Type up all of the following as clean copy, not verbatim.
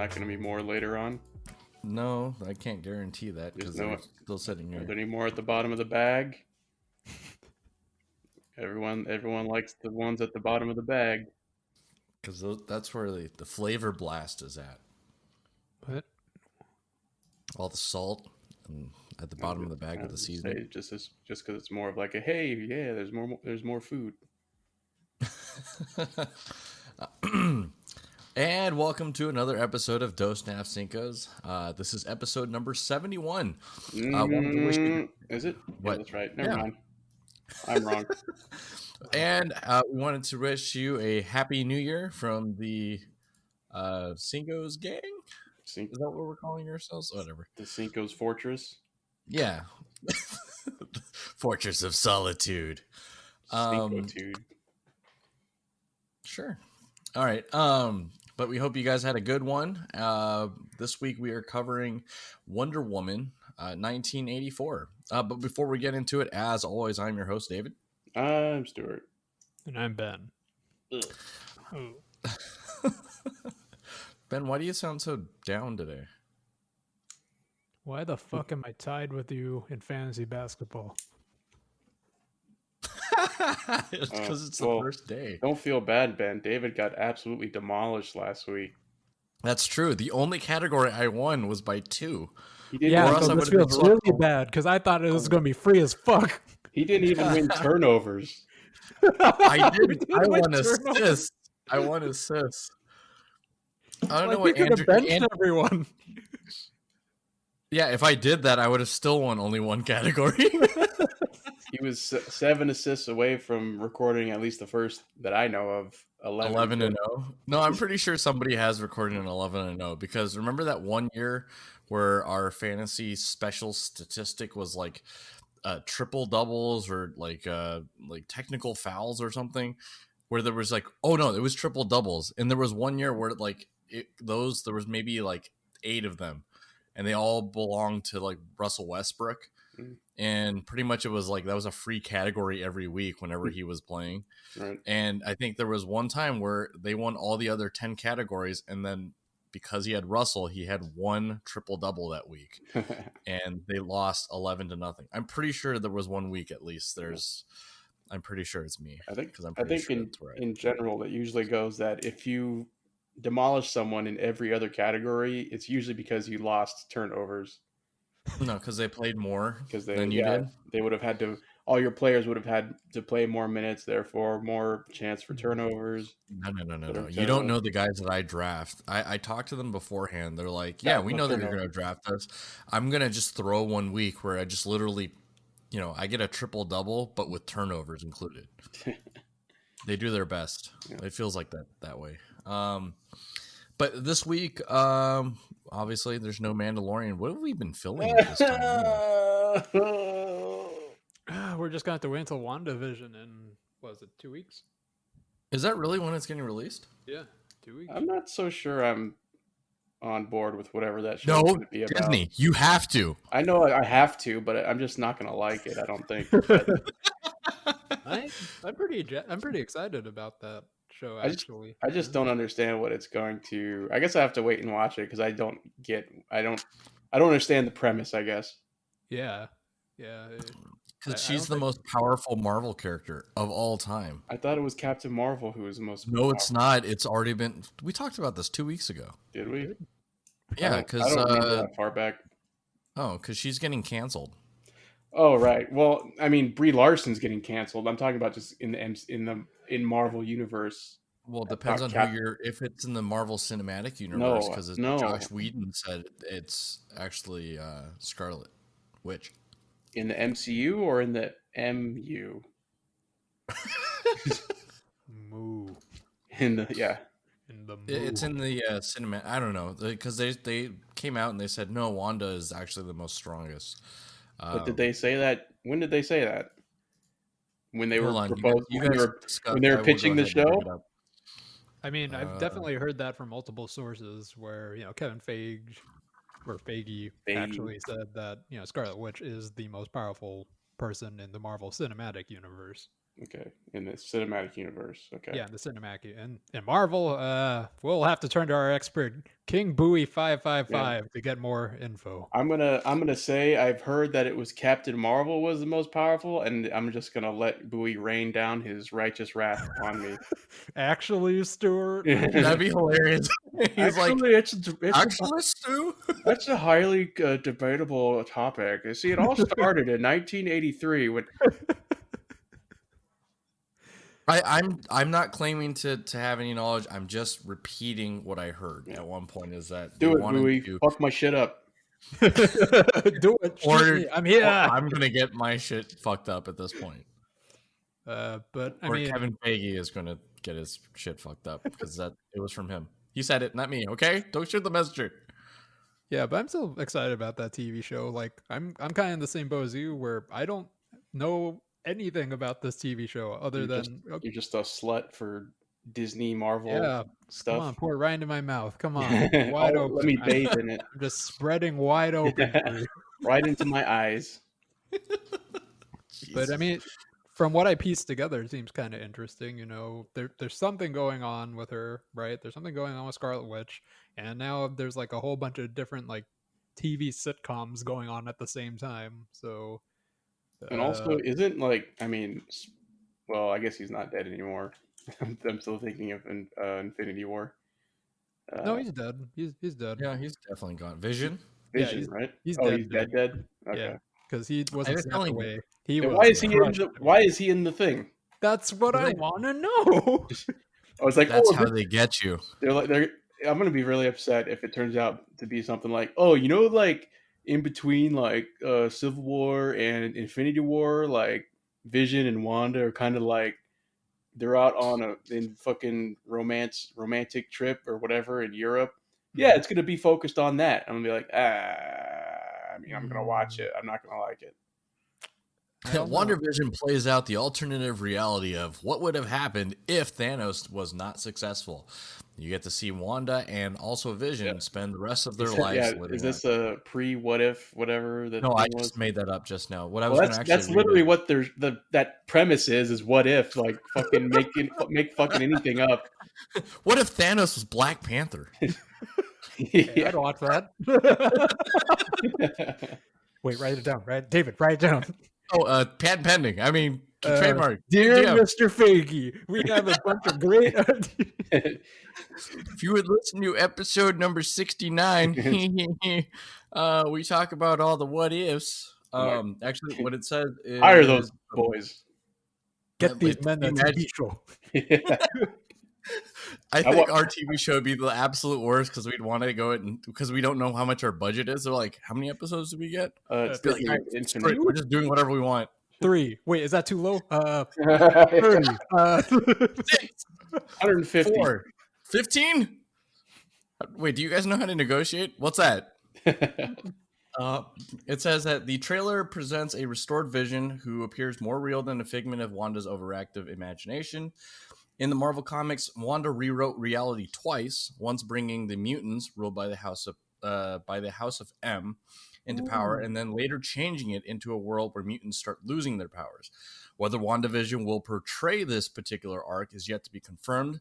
not going to be more later on? No, I can't guarantee that because they're still sitting Are here. there any more at the bottom of the bag? Everyone likes the ones at the bottom of the bag. Because that's where the flavor blast is at. What? All the salt at the bottom of the bag with the seasoning. Just because it's more of like a hey, yeah, there's more food. And welcome to another episode of Dos Naf Cinco's. This is episode number 71. Is it? What? Yeah, that's right. Never mind. I'm wrong. And we wanted to wish you a happy new year from the Cinco's gang. Is that what we're calling ourselves? Whatever. The Cinco's Fortress. Yeah. Fortress of Solitude. Cinco-tude. Sure. All right. But we hope you guys had a good one. This week we are covering Wonder Woman 1984. But before we get into it, as always, I'm your host, David. I'm Stuart. And I'm Ben. Oh. Ben, why do you sound so down today? Why the fuck am I tied with you in fantasy basketball? Because it's the first day. Don't feel bad, Ben. David got absolutely demolished last week. That's true. The only category I won was by 2. Yeah, so this feels really bad because I thought it was going to be free as fuck. He didn't even win turnovers. I did. I won assists. I won assists. I don't know what Andrew. Everyone. Yeah, if I did that, I would have still won only one category. He was 7 assists away from recording at least the first that I know of 11 and 0. No, I'm pretty sure somebody has recorded an 11 and 0 because remember that one year where our fantasy special statistic was like triple doubles or like technical fouls or something, where there was like, oh no, it was triple doubles, and there was one year where like there was maybe like 8 of them, and they all belonged to like Russell Westbrook. And pretty much it was like that was a free category every week whenever he was playing. Right. And I think there was one time where they won all the other 10 categories, and then because he had Russell, he had one triple double that week, and they lost 11 to nothing. I'm pretty sure there was one week at least. I'm pretty sure it's me. I think because I'm pretty sure in general it usually goes that if you demolish someone in every other category, it's usually because you lost turnovers. No, because they played more than you did. They would have had to. All your players would have had to play more minutes, therefore more chance for turnovers. No. You don't know the guys that I draft. I talked to them beforehand. They're like, yeah, we know that you're going to draft us. I'm going to just throw one week where I just literally, I get a triple double, but with turnovers included. They do their best. Yeah. It feels like that way. But this week, obviously, there's no Mandalorian. What have we been filming at this time? We're just going to have to wait until WandaVision in, 2 weeks? Is that really when it's getting released? Yeah, 2 weeks. I'm not so sure I'm on board with whatever that show is going to be about. Disney, you have to. I know I have to, but I'm just not going to like it, I don't think. I'm pretty excited about that show, actually. I just don't understand what it's going to. I guess I have to wait and watch it because I don't understand the premise, I guess. Yeah. Because she's the most powerful Marvel character of all time. I thought it was Captain Marvel who was the most powerful. It's not. It's already been. We talked about this 2 weeks ago. Did we? Yeah, because I don't remember that far back. Oh, because she's getting canceled. Oh right. Well, I mean, Brie Larson's getting canceled. I'm talking about just in Marvel universe. Well, it depends on who you're. If it's in the Marvel Cinematic Universe, because Josh Whedon said it's actually Scarlet Witch. In the MCU or in the MU? Moo. It's in the cinematic. I don't know because they came out and they said no, Wanda is actually the most strongest. But did they say that? When did they say that? When they were proposed? When they were pitching the show? I mean, I've definitely heard that from multiple sources where Kevin Feige actually said that Scarlet Witch is the most powerful person in the Marvel Cinematic Universe. Okay, in the cinematic universe. Okay. Yeah, the cinematic. And in Marvel, we'll have to turn to our expert King Bowie 555 to get more info. I'm gonna say I've heard that it was Captain Marvel was the most powerful, and I'm just gonna let Bowie rain down his righteous wrath on me. Actually, Stuart. That'd be hilarious. He's like, Actually, actually, Stu? that's a highly debatable topic. You see, it all started in 1983 when I'm not claiming to have any knowledge. I'm just repeating what I heard at one point. Is that they do it, wanted Bowie, to, fuck my shit up. Do it. Shoot or, me. I'm here. or I'm gonna get my shit fucked up at this point. But I Or mean, Kevin Feige is gonna get his shit fucked up because it was from him. He said it, not me. Okay, don't shoot the messenger. yeah, but I'm still excited about that TV show. Like, I'm kind of in the same boat as you, where I don't know anything about this TV show other You're than you're just a slut for Disney Marvel yeah. stuff. Come on, pour it right into my mouth. Come on, wide open. Let me bathe in it. I'm just spreading wide open for you. Right into my eyes. But I mean, from what I pieced together, it seems kind of interesting. You know, there's something going on with her, right? There's something going on with Scarlet Witch, and now there's like a whole bunch of different like TV sitcoms going on at the same time. So, And also, isn't well, I guess he's not dead anymore. I'm still thinking of Infinity War. no, he's dead. He's dead. Yeah, he's definitely gone. Vision. Vision, he's- right? he's oh, dead, he's dead. dead. Okay. Yeah, because he wasn't was snapped telling you. away. He And was. why is he in crushed. why is he in the thing? That's what I Like- want to know. I was like, That's oh, how they get you. they're. I'm gonna be really upset if it turns out to be something like, oh, you know, like in between like Civil War and Infinity War, like Vision and Wanda are kind of like they're out on in fucking romantic trip or whatever in Europe. Yeah, it's gonna be focused on that. I'm gonna be like, I mean, I'm gonna watch it. I'm not gonna like it. WandaVision plays out the alternative reality of what would have happened if Thanos was not successful. You get to see Wanda and also Vision spend the rest of their lives living. Is this a what if whatever that? No, I was? just made that up just now. What I Well, was going to actually that's literally what that premise is what if, like fucking make fucking anything up. What if Thanos was Black Panther? Hey, I'd watch that. Wait, write it down. Right, David, write it down. Oh, patent pending. I mean, trademark. Dear GM. Mr. Feige, we have a bunch of great ideas. If you would listen to episode number 69, we talk about all the what ifs. Actually, what it says is hire those boys. Get these men that TV show. I think our TV show would be the absolute worst because we'd want to go because we don't know how much our budget is. They're like, how many episodes do we get? It's Like, we're just doing whatever we want. 3. Wait, is that too low? 30. 150. 4. 15? Wait, do you guys know how to negotiate? What's that? It says that the trailer presents a restored Vision who appears more real than a figment of Wanda's overactive imagination. In the Marvel Comics, Wanda rewrote reality twice, once bringing the mutants ruled by the House of M into power, and then later changing it into a world where mutants start losing their powers. Whether WandaVision will portray this particular arc is yet to be confirmed,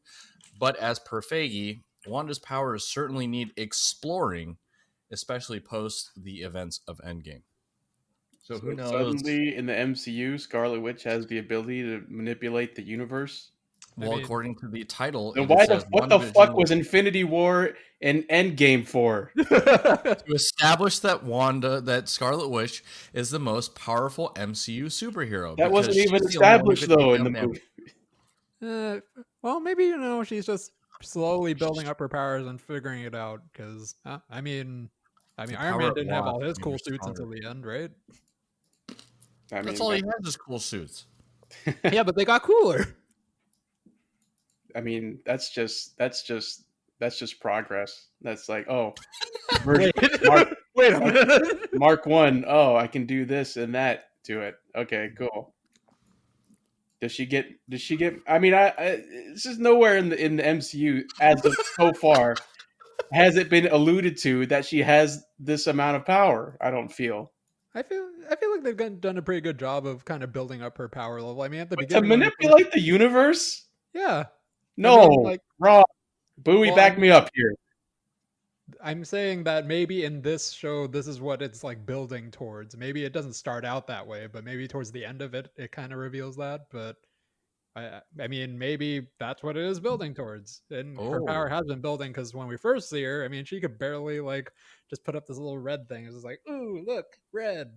but as per Feige, Wanda's powers certainly need exploring, especially post the events of Endgame. So who knows? Suddenly, in the MCU, Scarlet Witch has the ability to manipulate the universe. Well, according to the title, then what the fuck was Infinity War and Endgame for? To establish that Scarlet Witch is the most powerful MCU superhero. That wasn't even established though in the movie. Well, maybe she's just slowly building up her powers and figuring it out. Because I mean, Iron Man didn't have all his cool suits until the end, right? That's all he has is cool suits. Yeah, but they got cooler. I mean, that's just progress. That's like, oh, wait a minute. Mark 1. Oh, I can do this and that to it. Okay, cool. Does she get? I mean, this is nowhere in the MCU as of so far has it been alluded to that she has this amount of power. I don't feel. I feel I feel like they've done a pretty good job of kind of building up her power level. I mean, at the But to beginning when we first, manipulate the universe? yeah, I No, mean, like, Rob, Bowie, well, I back me mean, up here. I'm saying that maybe in this show, this is what it's like building towards. Maybe it doesn't start out that way, but maybe towards the end of it, it kind of reveals that. But I mean, maybe that's what it is building towards. And her power Oh, has been building because when we first see her, I mean, she could barely like just put up this little red thing. It's just like, ooh, look, red.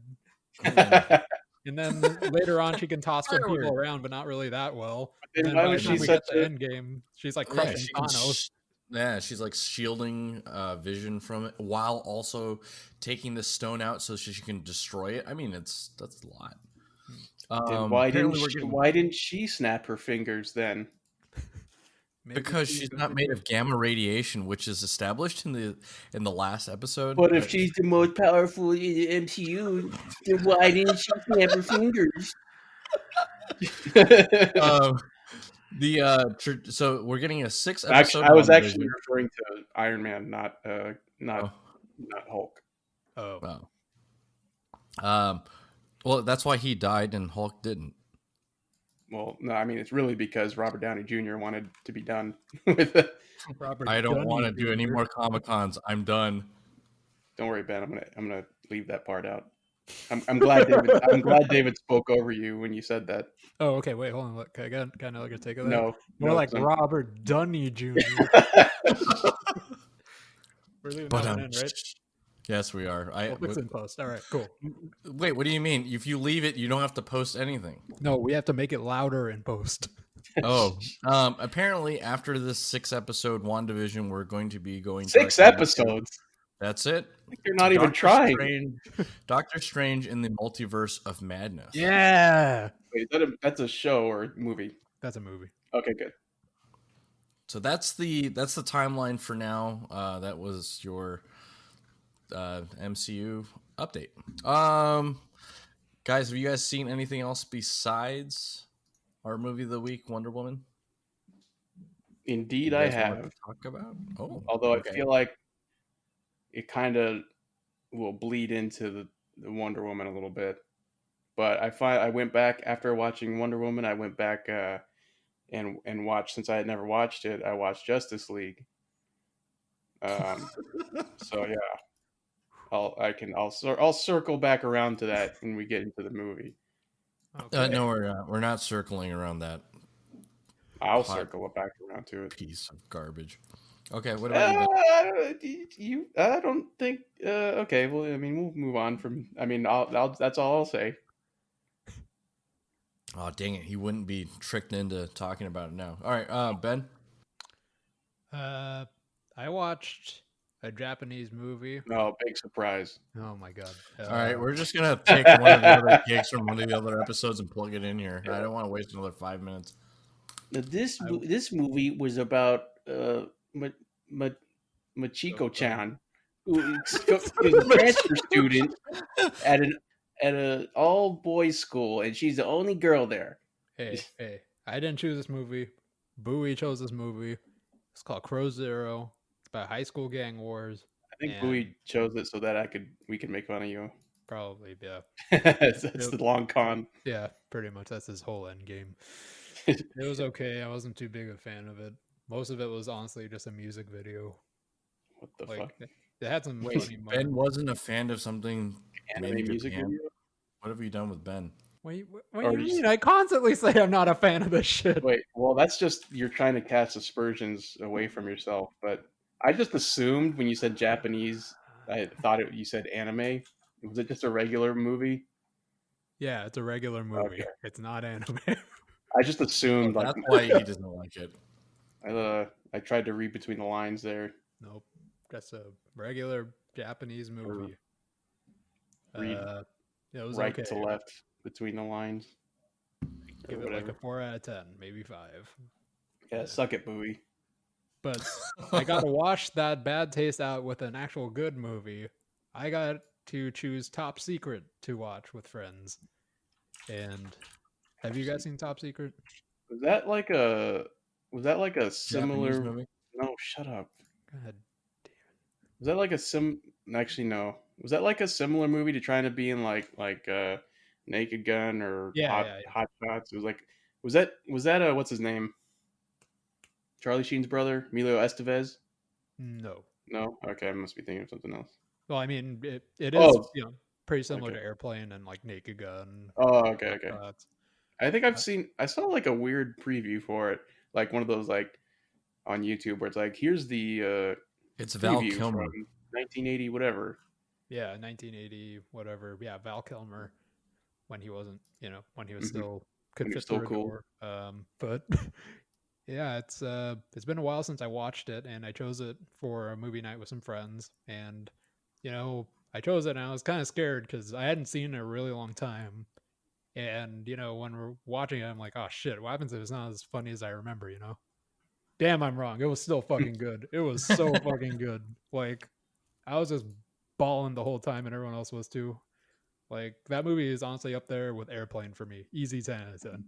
And then, and then later on, she can toss some people firework. around, but not really that well. And Then then why by the was she time we such get to a? Endgame, she's like Yeah, crushing she can. Thanos. Yeah, she's like shielding Vision from it while also taking the stone out so she can destroy it. I mean, that's a lot. Then Apparently, we're getting why didn't she snap her fingers then? Maybe because she's not made of gamma radiation, which is established in the last episode. But if she's the most powerful in the MCU, then why didn't she snap her fingers? um, so we're getting a 6 episode. I was actually WandaVision. referring to Iron Man, not Oh, Hulk. Oh, wow. Well, that's why he died and Hulk didn't. Well, no, I mean it's really because Robert Downey Jr. wanted to be done with it. Robert I don't want to Downey do any Jr.. more Comic Cons. I'm done. Don't worry, Ben. I'm gonna leave that part out. I'm glad David spoke over you when you said that. Oh, okay. Wait, hold on. Look, can I get kind of like a take of that? No, More no, like 'cause Robert Downey Jr. We're leaving But that one in, right? yes, we are. We'll fix it in post. All right, cool. Wait, what do you mean? If you leave it, you don't have to post anything. No, we have to make it louder in post. Oh, apparently after this 6 episode WandaVision, we're going to be going 6 directly into- episodes. That's it. Like they're not even trying. Doctor Strange in the Multiverse of Madness. Yeah, Wait, that's a show or a movie? that's a movie. Okay, good. So that's the timeline for now. That was your MCU update. Guys, have you guys seen anything else besides our movie of the week, Wonder Woman? Indeed, You I guys wanna have. talk about. Oh, Although okay. I feel like it kind of will bleed into the Wonder Woman a little bit. But I went back after watching Wonder Woman. I went back and watched, since I had never watched it. I watched Justice League. So yeah, I'll circle back around to that when we get into the movie. Okay. No, we're not circling around that I'll Hot. circle back around to it. piece of garbage. Okay, what about you, Ben? I don't think. Okay, well, I mean, we'll move on from. I mean, that's all I'll say. Oh, dang it. He wouldn't be tricked into talking about it now. All right, Ben. I watched a Japanese movie. No, big surprise. Oh my god! All right, we're just going to take one of the other gigs from one of the other episodes and plug it in here. I don't want to waste another 5 minutes. This movie was about Machiko-chan, who is a transfer student at an all boys school, and she's the only girl there. Hey, I didn't choose this movie. Bowie chose this movie. It's called Crow Zero. It's about high school gang wars. I think And- Bowie chose it so that we could make fun of you. Probably, yeah. That's the long con. Yeah, pretty much. That's his whole end game. It was okay. I wasn't too big a fan of it. Most of it was honestly just a music video. What the Like, fuck? it had some Wait, funny Ben moments. wasn't a fan of something made Anime in music Japan? video? What have you done with Ben? What do Or you just- mean? I constantly say I'm not a fan of this shit. Wait, well, that's just you're trying to cast aspersions away from yourself. But I just assumed when you said Japanese, I thought you said anime. Was it just a regular movie? Yeah, it's a regular movie. Okay. It's not anime. I just assumed That's why he doesn't like it. I tried to read between the lines there. Nope. Just a regular Japanese movie. Read it was right okay. to left between the lines. Give or it like a whatever. 4 out of 10, maybe 5. Yeah, suck it, Bowie. But I got to wash that bad taste out with an actual good movie. I got to choose Top Secret to watch with friends. And have you guys seen Top Secret? Was that like a similar? Japanese movie? No, shut up. God. Was that like a Actually, no. Was that like a similar movie to trying to be in Naked Gun or Yeah, yeah, yeah. Hot Shots? It was like was that what's his name? Charlie Sheen's brother, Emilio Estevez? No. No? Okay, I must be thinking of something else. Well, I mean, it is, Oh, pretty similar okay. to Airplane and like Naked Gun, Oh, okay, Hot okay. Shots. I think I saw like a weird preview for it, like one of those like on YouTube where it's like, here's the It's Val preview from Kilmer. 1980 whatever. Yeah, 1980, whatever. Yeah, Val Kilmer when he wasn't, when he was Hmm. still could When you're fit still through a cool. door. But yeah, it's been a while since I watched it, and I chose it for a movie night with some friends, and I chose it, and I was kind of scared because I hadn't seen it in a really long time, and when we're watching it, I'm like, oh shit, what happens if it's not as funny as I remember? Damn, I'm wrong. It was still fucking good. It was so fucking good. Like, I was just bawling the whole time, and everyone else was too. Like, that movie is honestly up there with Airplane for me. Easy 10 out of 10.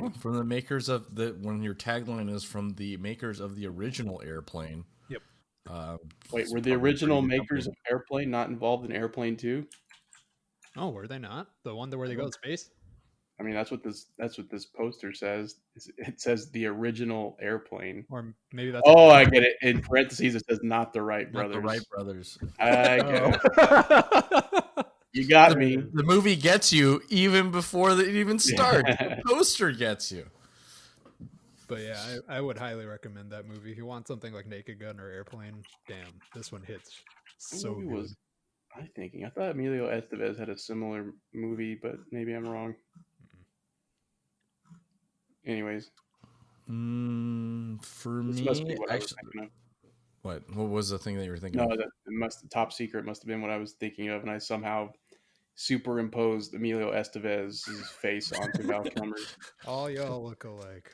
Well, from the makers of when your tagline is from the makers of the original Airplane. Yep. Wait, It's were the probably a pretty original good makers company. of Airplane not involved in Airplane 2? Oh, were they not? The one where I they go don't. to space? I mean, that's what this poster says. It says the original Airplane. Or maybe that's a Oh, I different. get it. In parentheses, it says not the Wright Not the Wright brothers. brothers. I get Oh. it. You got There it me. is. The movie gets you even before it even starts. The poster gets you. But yeah, I would highly recommend that movie. If you want something like Naked Gun or Airplane, damn, this one hits What so movie good. was I thinking? I thought Emilio Estevez had a similar movie, but maybe I'm wrong. Anyways, For this must be me, what I was actually, thinking of. what was the thing that you were thinking No, of? that top secret must have been what I was thinking of, and I somehow superimposed Emilio Estevez's face onto Val Kilmer's. All y'all look alike.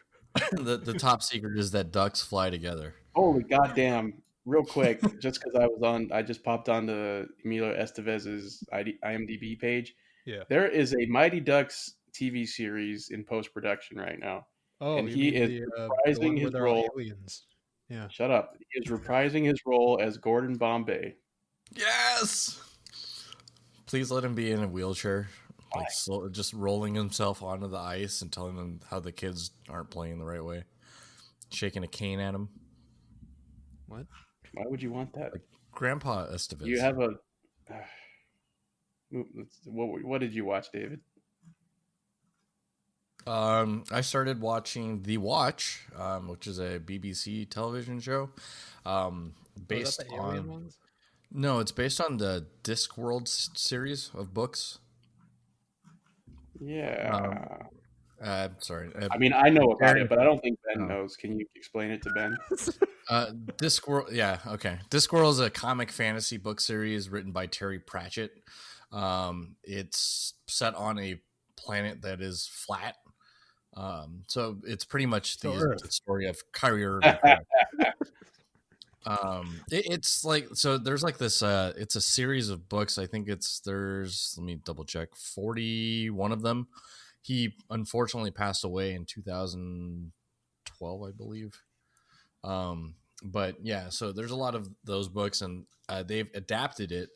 The top secret is that ducks fly together. Holy goddamn! Real quick, just because I just popped onto Emilio Estevez's IMDb page. Yeah. There is a Mighty Ducks TV series in post production right now, Oh, and you he mean is the one reprising where his they're all role. aliens? Yeah. Shut up! He is reprising his role as Gordon Bombay. Yes. Please let him be in a wheelchair, Why? just rolling himself onto the ice and telling them how the kids aren't playing the right way, shaking a cane at him. What? Why would you want that? Like Grandpa Estevez. You have a. What did you watch, David? I started watching The Watch, which is a BBC television show, Is that based the alien on. ones? No, it's based on the Discworld series of books. Yeah. Sorry. I mean, I know about Very. it, but I don't think Ben Oh. knows. Can you explain it to Ben? Discworld, yeah, okay. Discworld is a comic fantasy book series written by Terry Pratchett. It's set on a planet that is flat. So it's pretty much the story of Kyrie Irving. It's like, so there's like this it's a series of books. I think there's, let me double check, 41 of them. He unfortunately passed away in 2012, I believe. But yeah, so there's a lot of those books, and they've adapted it.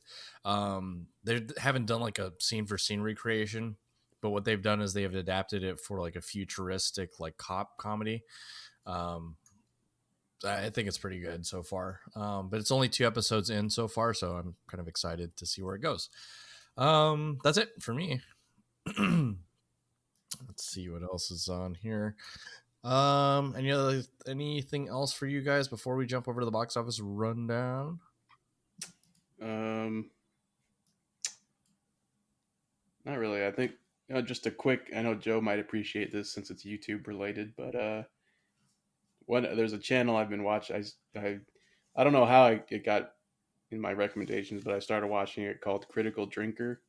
They haven't done like a scene for scene recreation, but what they've done is they have adapted it for like a futuristic like cop comedy. I think it's pretty good so far. But it's only 2 episodes in so far, so I'm kind of excited to see where it goes. That's it for me. Let's see what else is on here. Anything else for you guys before we jump over to the box office rundown? Not really. I think just a quick. I know Joe might appreciate this since it's YouTube related, but there's a channel I've been watching. I don't know how it got in my recommendations, but I started watching it called Critical Drinker.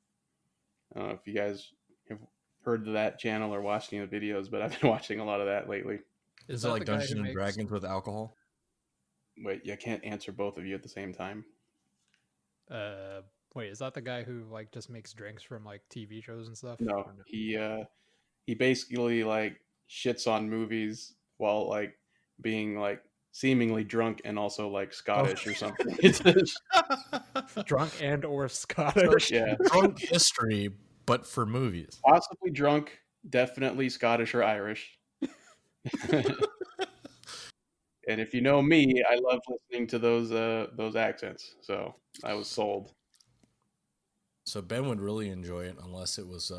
I don't know if you guys have heard of that channel or watched any of the videos, but I've been watching a lot of that lately. Is it that like the guy who Dungeons and makes? Dragons with alcohol? Wait, I can't answer both of you at the same time. Wait, is that the guy who like just makes drinks from like TV shows and stuff? No, Or no? he basically like shits on movies while like being like seemingly drunk and also like Scottish or something. Drunk and or Scottish. Yeah, Drunk history, but for movies. possibly drunk, definitely Scottish or Irish. And if you know me, I love listening to those accents. So I was sold. So Ben would really enjoy it unless it was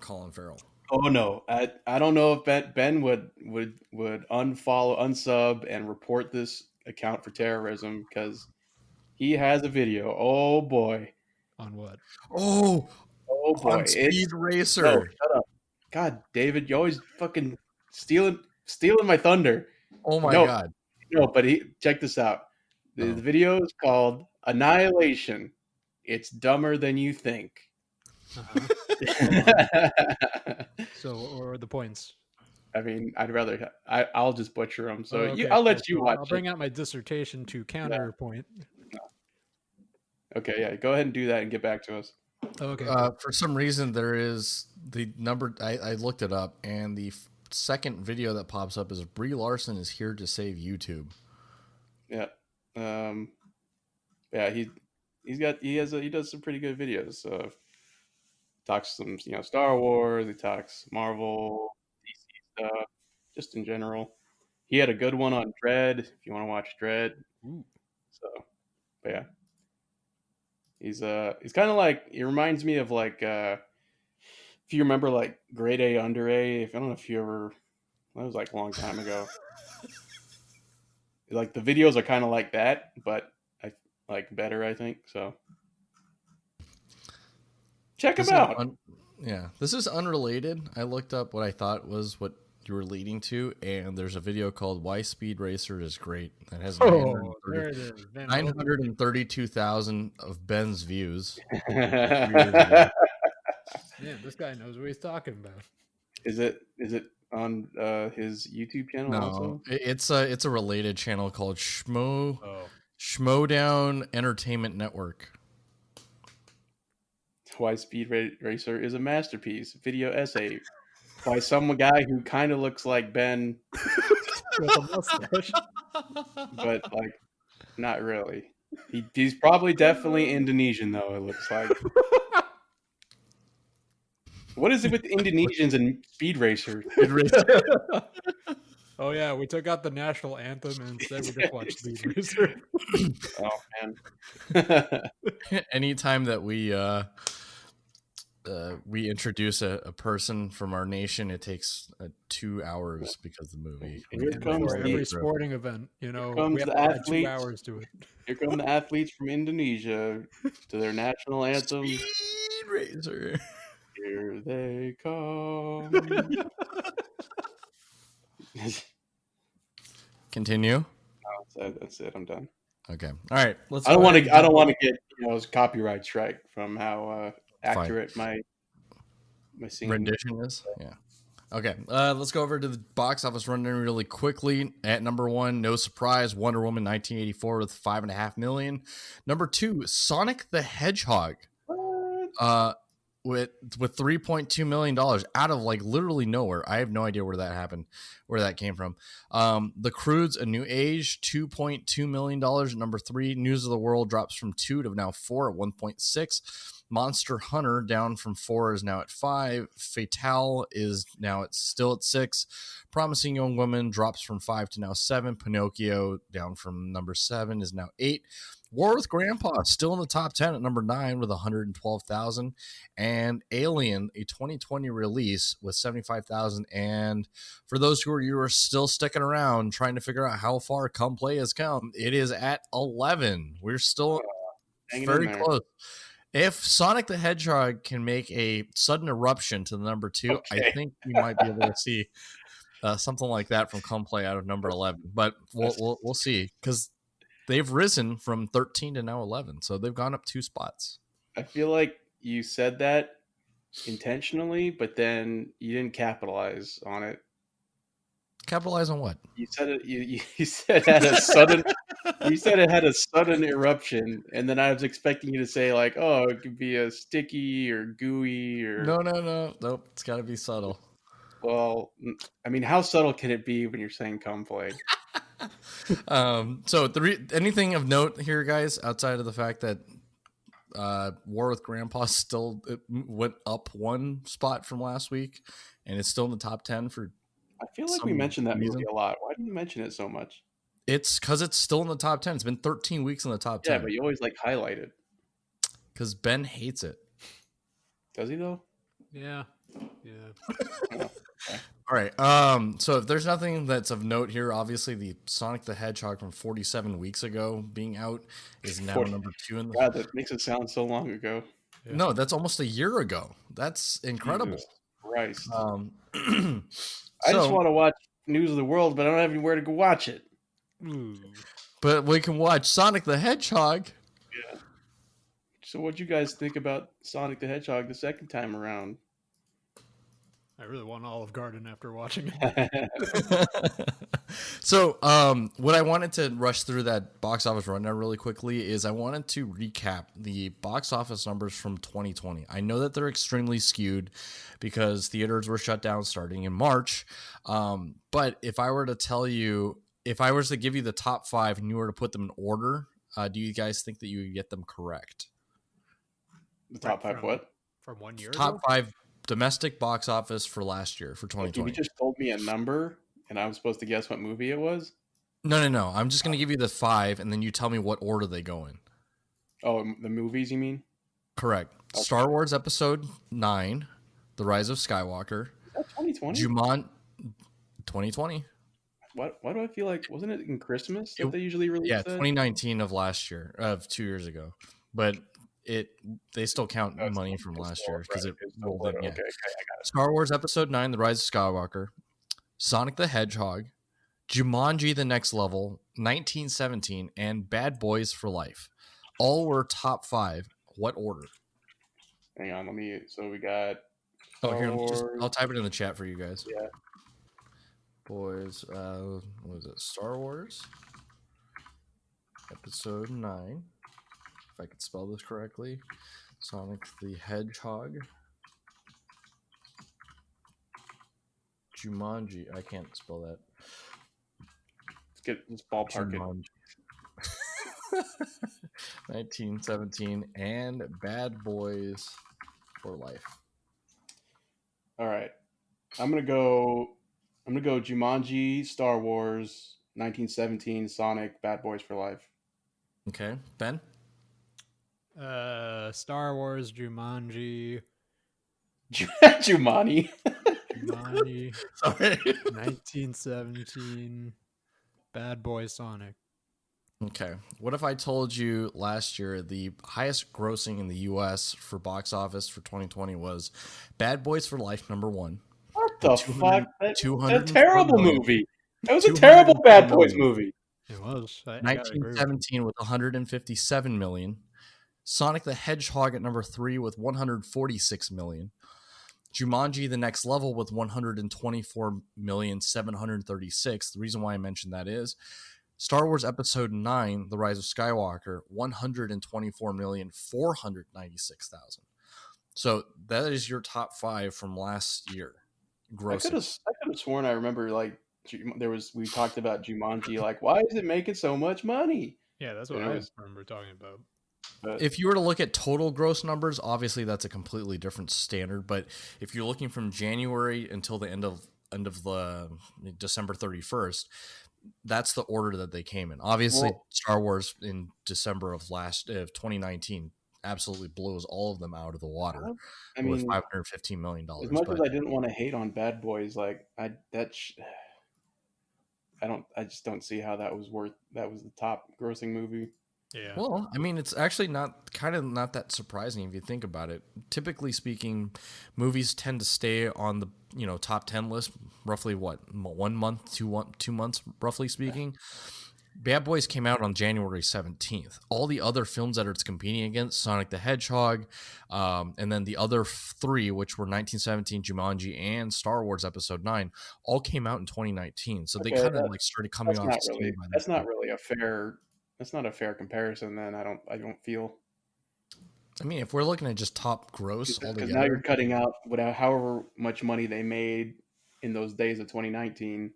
Colin Farrell. Oh no, I don't know if Ben would unfollow, unsub, and report this account for terrorism because he has a video. Oh boy, On what? Oh, oh boy, on Speed no, Racer. shut up. God, David, you always fucking stealing my thunder. Oh my No, God. no, but check this out. The Oh. video is called Annihilation. It's dumber than you think. So, what were the points? I mean, I'll just butcher them. So Okay, I'll cool. let you So watch I'll it. bring out my dissertation to counterpoint. Okay, yeah, go ahead and do that and get back to us. Okay. For some reason, there is the number. I looked it up, and the second video that pops up is Brie Larson is here to save YouTube. Yeah, yeah, he does some pretty good videos. Talks some Star Wars. He talks Marvel, DC stuff, just in general. He had a good one on Dread. If you want to watch Dread, Ooh. so but yeah, he's kind of like, he reminds me of like if you remember like Grade A Under A. If I don't know if you ever, that was like a long time ago. Like the videos are kind of like that, but I like better, I think. So check him out. Yeah, this is unrelated. I looked up what I thought was what you were leading to, and there's a video called "Why Speed Racer is Great" that has Oh, there it is. 932,000 of Ben's views. Man, this guy knows what he's talking about. Is it on his YouTube channel No, also? it's a related channel called Oh. Schmodown Entertainment Network. Why Speed Racer is a masterpiece video essay by some guy who kind of looks like Ben, With a mustache. but like not really. He's probably definitely Indonesian though. It looks like. What is it with Indonesians and Speed Racer? Oh yeah, we took out the national anthem and instead we just watched Speed Racer. Oh man. Anytime that we introduce a person from our nation, it takes 2 hours because of the movie. Here comes For every sporting event, we have to add 2 hours to it. Here come the athletes from Indonesia to their national anthem. Speed Racer. Here they come. Continue. No, that's it. I'm done. Okay. All right. I don't want to get copyright strike from how accurate my singing rendition is. Yeah. Okay. Let's go over to the box office rundown really quickly. At number 1, no surprise, Wonder Woman 1984 with $5.5 million. Number 2, Sonic the Hedgehog. With $3.2 million out of like literally nowhere. I have no idea where that came from. The Croods, A New Age, $2.2 million at number 3. News of the World drops from 2 to now 4 at 1.6. Monster Hunter down from 4 is now at 5. Fatale is now still at 6. Promising Young Woman drops from 5 to now 7. Pinocchio down from number 7 is now 8. War with Grandpa still in the top 10 at number 9 with 112,000, and Alien, a 2020 release with 75,000. And for those who are still sticking around trying to figure out how far Come Play has come, it is at 11. We're still very close. If Sonic the Hedgehog can make a sudden eruption to the number 2, I think we might be able to see something like that from Come Play out of number 11. But we'll see, because they've risen from 13 to now 11, so they've gone up 2 spots. I feel like you said that intentionally, but then you didn't capitalize on it. Capitalize on what? You said it. You said it had a sudden. You said it had a sudden eruption, and then I was expecting you to say like, "Oh, it could be a sticky or gooey or." No, nope. It's got to be subtle. Well, I mean, how subtle can it be when you're saying "come play"? So anything of note here, guys, outside of the fact that War with Grandpa still went up one spot from last week, and it's still in the top 10 for I feel like we some mentioned that movie reason. a lot. Why do you mention it so much? It's because it's still in the top 10. It's been 13 weeks in the top 10. Yeah, but you always like highlight it. Because Ben hates it. Does he though? Yeah. Oh, okay. All right. So if there's nothing that's of note here, obviously the Sonic the Hedgehog from 47 weeks ago being out is now number 2 in the. God, that makes it sound so long ago. Yeah. No, that's almost a year ago. That's incredible. Jesus Christ. I just want to watch News of the World, but I don't have anywhere to go watch it. Ooh. But we can watch Sonic the Hedgehog. Yeah. So what'd you guys think about Sonic the Hedgehog the second time around? I really want Olive Garden after watching it. So, what I wanted to rush through that box office rundown really quickly is I wanted to recap the box office numbers from 2020. I know that they're extremely skewed because theaters were shut down starting in March. But if I were to tell you, if I was to give you the top 5 and you were to put them in order, do you guys think that you would get them correct? The top 5 what? From 1 year Top ago? 5 domestic box office for last year, for 2020. You just told me a number, and I was supposed to guess what movie it was? No. I'm just going to give you the 5, and then you tell me what order they go in. Oh, the movies, you mean? Correct. Okay. Star Wars Episode 9, The Rise of Skywalker. Is that 2020? 2020. Why do I feel like, wasn't it in Christmas that they usually release that? 2019 of last year, of 2 years ago. But they still count money from last year because it rolled in. Yeah. Okay, I got it. Star Wars Episode 9, The Rise of Skywalker, Sonic the Hedgehog, Jumanji: The Next Level, 1917, and Bad Boys for Life. All were top 5. What order? Hang on, so we got I'll type it in the chat for you guys. Yeah. Boys, what was it? Star Wars Episode 9. If I could spell this correctly. Sonic the Hedgehog. Jumanji. I can't spell that. Let's ballpark Jumanji. 1917 and Bad Boys for Life. All right. I'm gonna go Jumanji, Star Wars, 1917, Sonic, Bad Boys for Life. Okay. Ben? Star Wars, Jumanji. Jumanji. Sorry. 1917, Bad Boy Sonic. Okay. What if I told you last year the highest grossing in the U.S. for box office for 2020 was Bad Boys for Life *1. What the fuck? That's a terrible movie. That was a terrible Bad Boys movie. It was. 1917 with 157 million. Sonic the Hedgehog at number 3 with 146 million. Jumanji: The Next Level with 124,736,000. The reason why I mentioned that is Star Wars Episode 9, The Rise of Skywalker, 124,496,000. So that is your top 5 from last year. Gross. I could have sworn I remember we talked about Jumanji. Like, why is it making so much money? Yeah, that's what I remember talking about. But if you were to look at total gross numbers, obviously that's a completely different standard. But if you're looking from January until the end of the December 31st, that's the order that they came in. Obviously, Star Wars in December of 2019 absolutely blows all of them out of the water. I mean, with $515 million. As much as I didn't want to hate on Bad Boys, like I just don't see how that was the top grossing movie. Yeah. Well, I mean, it's actually not that surprising if you think about it. Typically speaking, movies tend to stay on the top 10 list roughly 1 month, 2 months, roughly speaking. Bad Boys came out on January 17th. All the other films that it's competing against, Sonic the Hedgehog, and then the other 3, which were 1917, Jumanji, and Star Wars Episode 9, all came out in 2019. So they kind of started coming off. That's not really a fair. That's not a fair comparison. Then I don't feel. I mean, if we're looking at just top gross altogether, because now you're cutting out however much money they made in those days of 2019.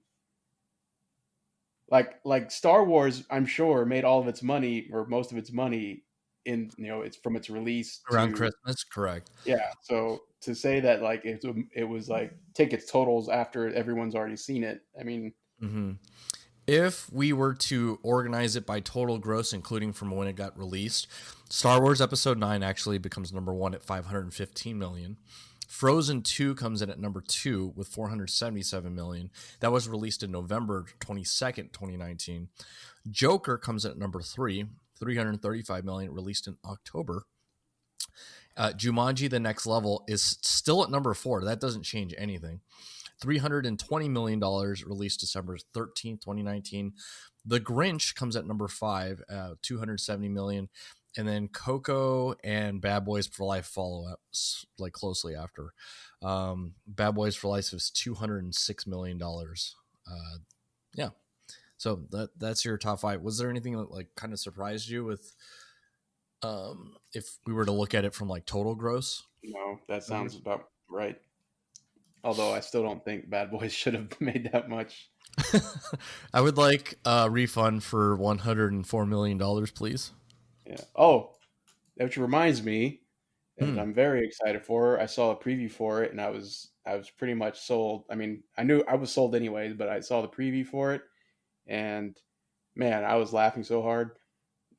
like Star Wars, I'm sure made all of its money or most of its money in it's from its release Around to Christmas, correct. yeah. So to say that like it was like tickets totals after everyone's already seen it, I mean, Hmm. If we were to organize it by total gross, including from when it got released, Star Wars Episode 9 actually becomes number 1 at $515 million. Frozen 2 comes in at number 2 with $477 million. That was released in November 22nd, 2019. Joker comes in at number 3, $335 million, released in October. Jumanji: The Next Level is still at number 4. That doesn't change anything. $320 million, released December 13th, 2019. The Grinch comes at number 5, $270 million. And then Coco and Bad Boys for Life follow up like closely after. Bad Boys for Life is $206 million. Yeah. So that's your top 5. Was there anything that like kind of surprised you with if we were to look at it from like total gross? no, that sounds about right. Although I still don't think Bad Boys should have made that much. I would like a refund for $104 million, please. Yeah. Oh, which reminds me, and Hmm. I'm very excited for. I saw a preview for it, and I was pretty much sold. I mean, I knew I was sold anyways, but I saw the preview for it, and man, I was laughing so hard.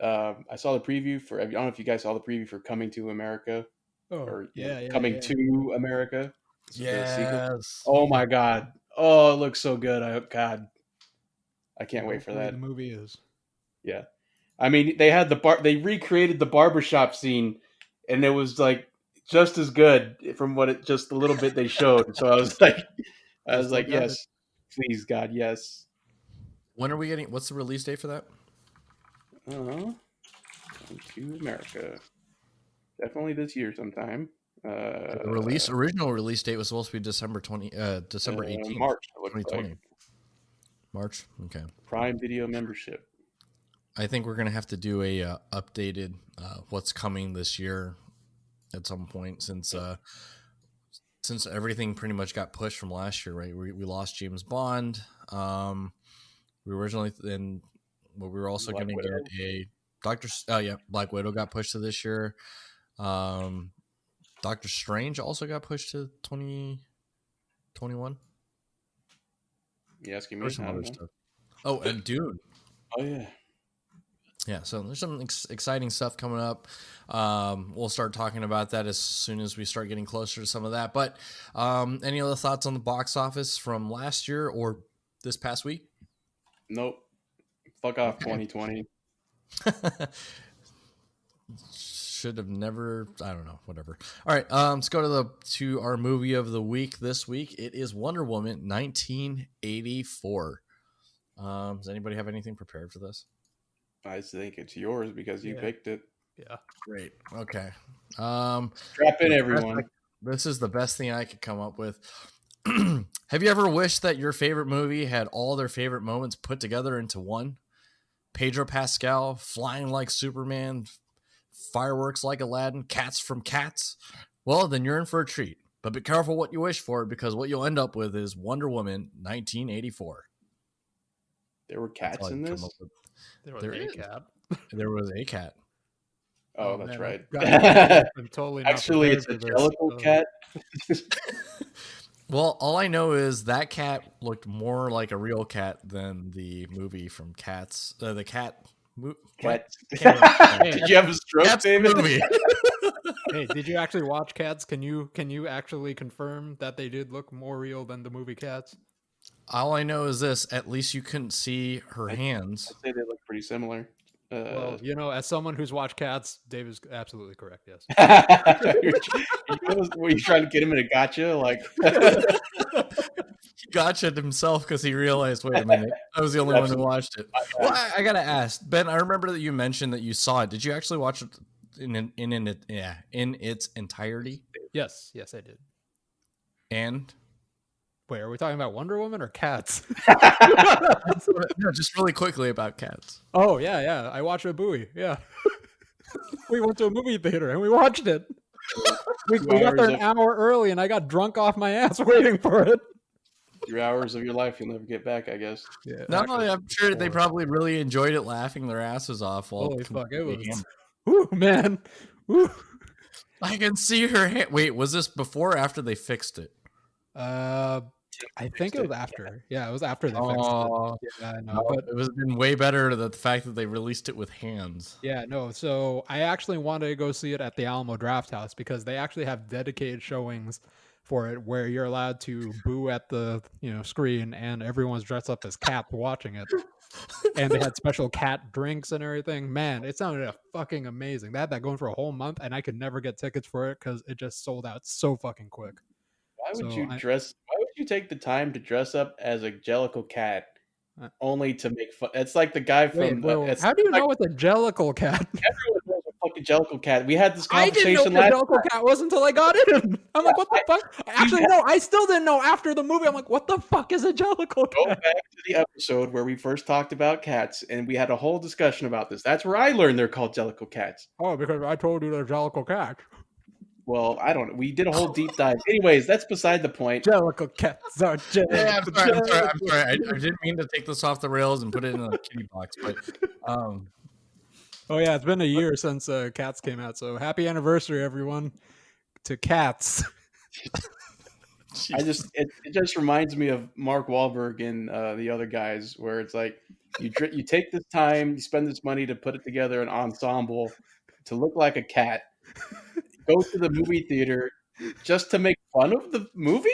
I saw the preview for. I don't know if you guys saw the preview for Coming to America Oh, or yeah, yeah, Coming yeah. to America, the sequel. Yes. Oh my God! Oh, it looks so good. I can't wait for Hopefully that. the movie is. Yeah. I mean, they had they recreated the barbershop scene, and it was like just as good from just the little bit they showed. So I They was still like, got it. yes, please God, yes. When are we getting? What's the release date for that? Come to America, definitely this year sometime. The original release date was supposed to be December 18th, March. It looks like 2020. March. Okay. Prime Video membership. I think we're gonna have to do a updated what's coming this year at some point since everything pretty much got pushed from last year, right? We lost James Bond. We originally then we were also Black going to Widow. get a Black Widow got pushed to this year. Doctor Strange also got pushed to 2021. You asking me? Or some I other don't know. stuff. Oh, and Dune. Oh yeah. Yeah, so there's some exciting stuff coming up. We'll start talking about that as soon as we start getting closer to some of that. But any other thoughts on the box office from last year or this past week? Nope. Fuck off, 2020. Should have never. I don't know. Whatever. All right. Let's go to our movie of the week this week. It is Wonder Woman 1984. Does anybody have anything prepared for this? I think it's yours because you picked it. Yeah. Great. Okay. Strap in, everyone. This is the best thing I could come up with. Have you ever wished that your favorite movie had all their favorite moments put together into one? Pedro Pascal, flying like Superman, fireworks like Aladdin, cats from Cats? Well, then you're in for a treat. But be careful what you wish for, because what you'll end up with is Wonder Woman 1984. There were cats in this? There was There a is. cat. There was a cat. Oh, that's man, right. I'm totally not Actually, it's a prepared for this. jellicle cat. Well, all I know is that cat looked more like a real cat than the movie from Cats. The cat. Cat. Cat. Did you have a stroke, Cats David? movie. Hey, did you actually watch Cats? Can you actually confirm that they did look more real than the movie Cats? All I know is this: at least you couldn't see her hands. I'd say they look pretty similar. Well, as someone who's watched Cats, Dave is absolutely correct. Yes. Were you trying to get him in a gotcha? Like, He gotcha himself because he realized, wait a minute, I was the only one who watched it. Well, I gotta ask, Ben. I remember that you mentioned that you saw it. Did you actually watch it in its entirety? Yes, I did. And Wait, are we talking about Wonder Woman or Cats? no, just really quickly about Cats. Oh yeah. I watched a Bowie. Yeah. We went to a movie theater and we watched it. We got there an hour early and I got drunk off my ass waiting for it. 3 hours of your life you'll never get back, I guess. Yeah, No, actually, I'm sure they 4. probably really enjoyed it, laughing their asses off while Holy fuck! It completely was. hammered. Woo, man. Woo. I can see her hand. Wait, was this before or after they fixed it? I think it was after. Yeah, it was after they fixed it. Oh, Yeah, I know. no, But it was been way better the fact that they released it with hands. yeah, no. So I actually wanted to go see it at the Alamo Draft House because they actually have dedicated showings for it where you're allowed to boo at the screen and everyone's dressed up as cats watching it. And they had special cat drinks and everything. Man, it sounded fucking amazing. They had that going for a whole month, and I could never get tickets for it because it just sold out so fucking quick. Why would So you dress? Why would you take the time to dress up as a Jellicle cat I only to make fun? It's like the guy wait, from. wait, It's how do you like know it's a Jellicle cat? everyone knows a fucking Jellicle cat. We had this I didn't know conversation what a last. Jellicle cat was until I got in. I'm like, what the fuck? Actually, no, I still didn't know after the movie. I'm like, what the fuck is a Jellicle Go cat? back to the episode where we first talked about cats, and we had a whole discussion about this. That's where I learned they're called Jellicle cats. Oh, because I told you they're Jellicle cats. Well, I don't know. We did a whole deep dive. Anyways, that's beside the point. Jellicle cats are Yeah, Jellicle. I'm sorry. I didn't mean to take this off the rails and put it in a kitty box, but Oh yeah, it's been a year since Cats came out, so happy anniversary, everyone, to Cats. It just reminds me of Mark Wahlberg and the other guys, where it's like you take this time, you spend this money to put it together an ensemble to look like a cat, go to the movie theater just to make fun of the movie.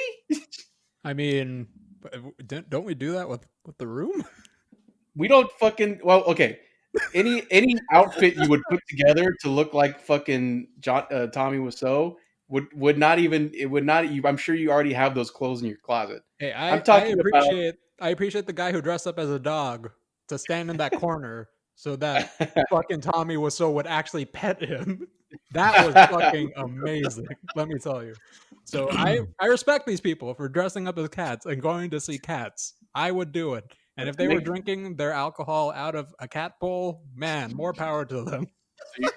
I mean, don't we do that with The Room? We don't fucking okay. Any outfit you would put together to look like fucking Tommy Wiseau would not even it would not. I'm sure you already have those clothes in your closet. Hey, I'm talking about. I appreciate the guy who dressed up as a dog to stand in that corner so that fucking Tommy Wiseau would actually pet him. That was fucking amazing. Let me tell you. So I respect these people for dressing up as cats and going to see Cats. I would do it. And if they were drinking their alcohol out of a cat bowl, man, more power to them.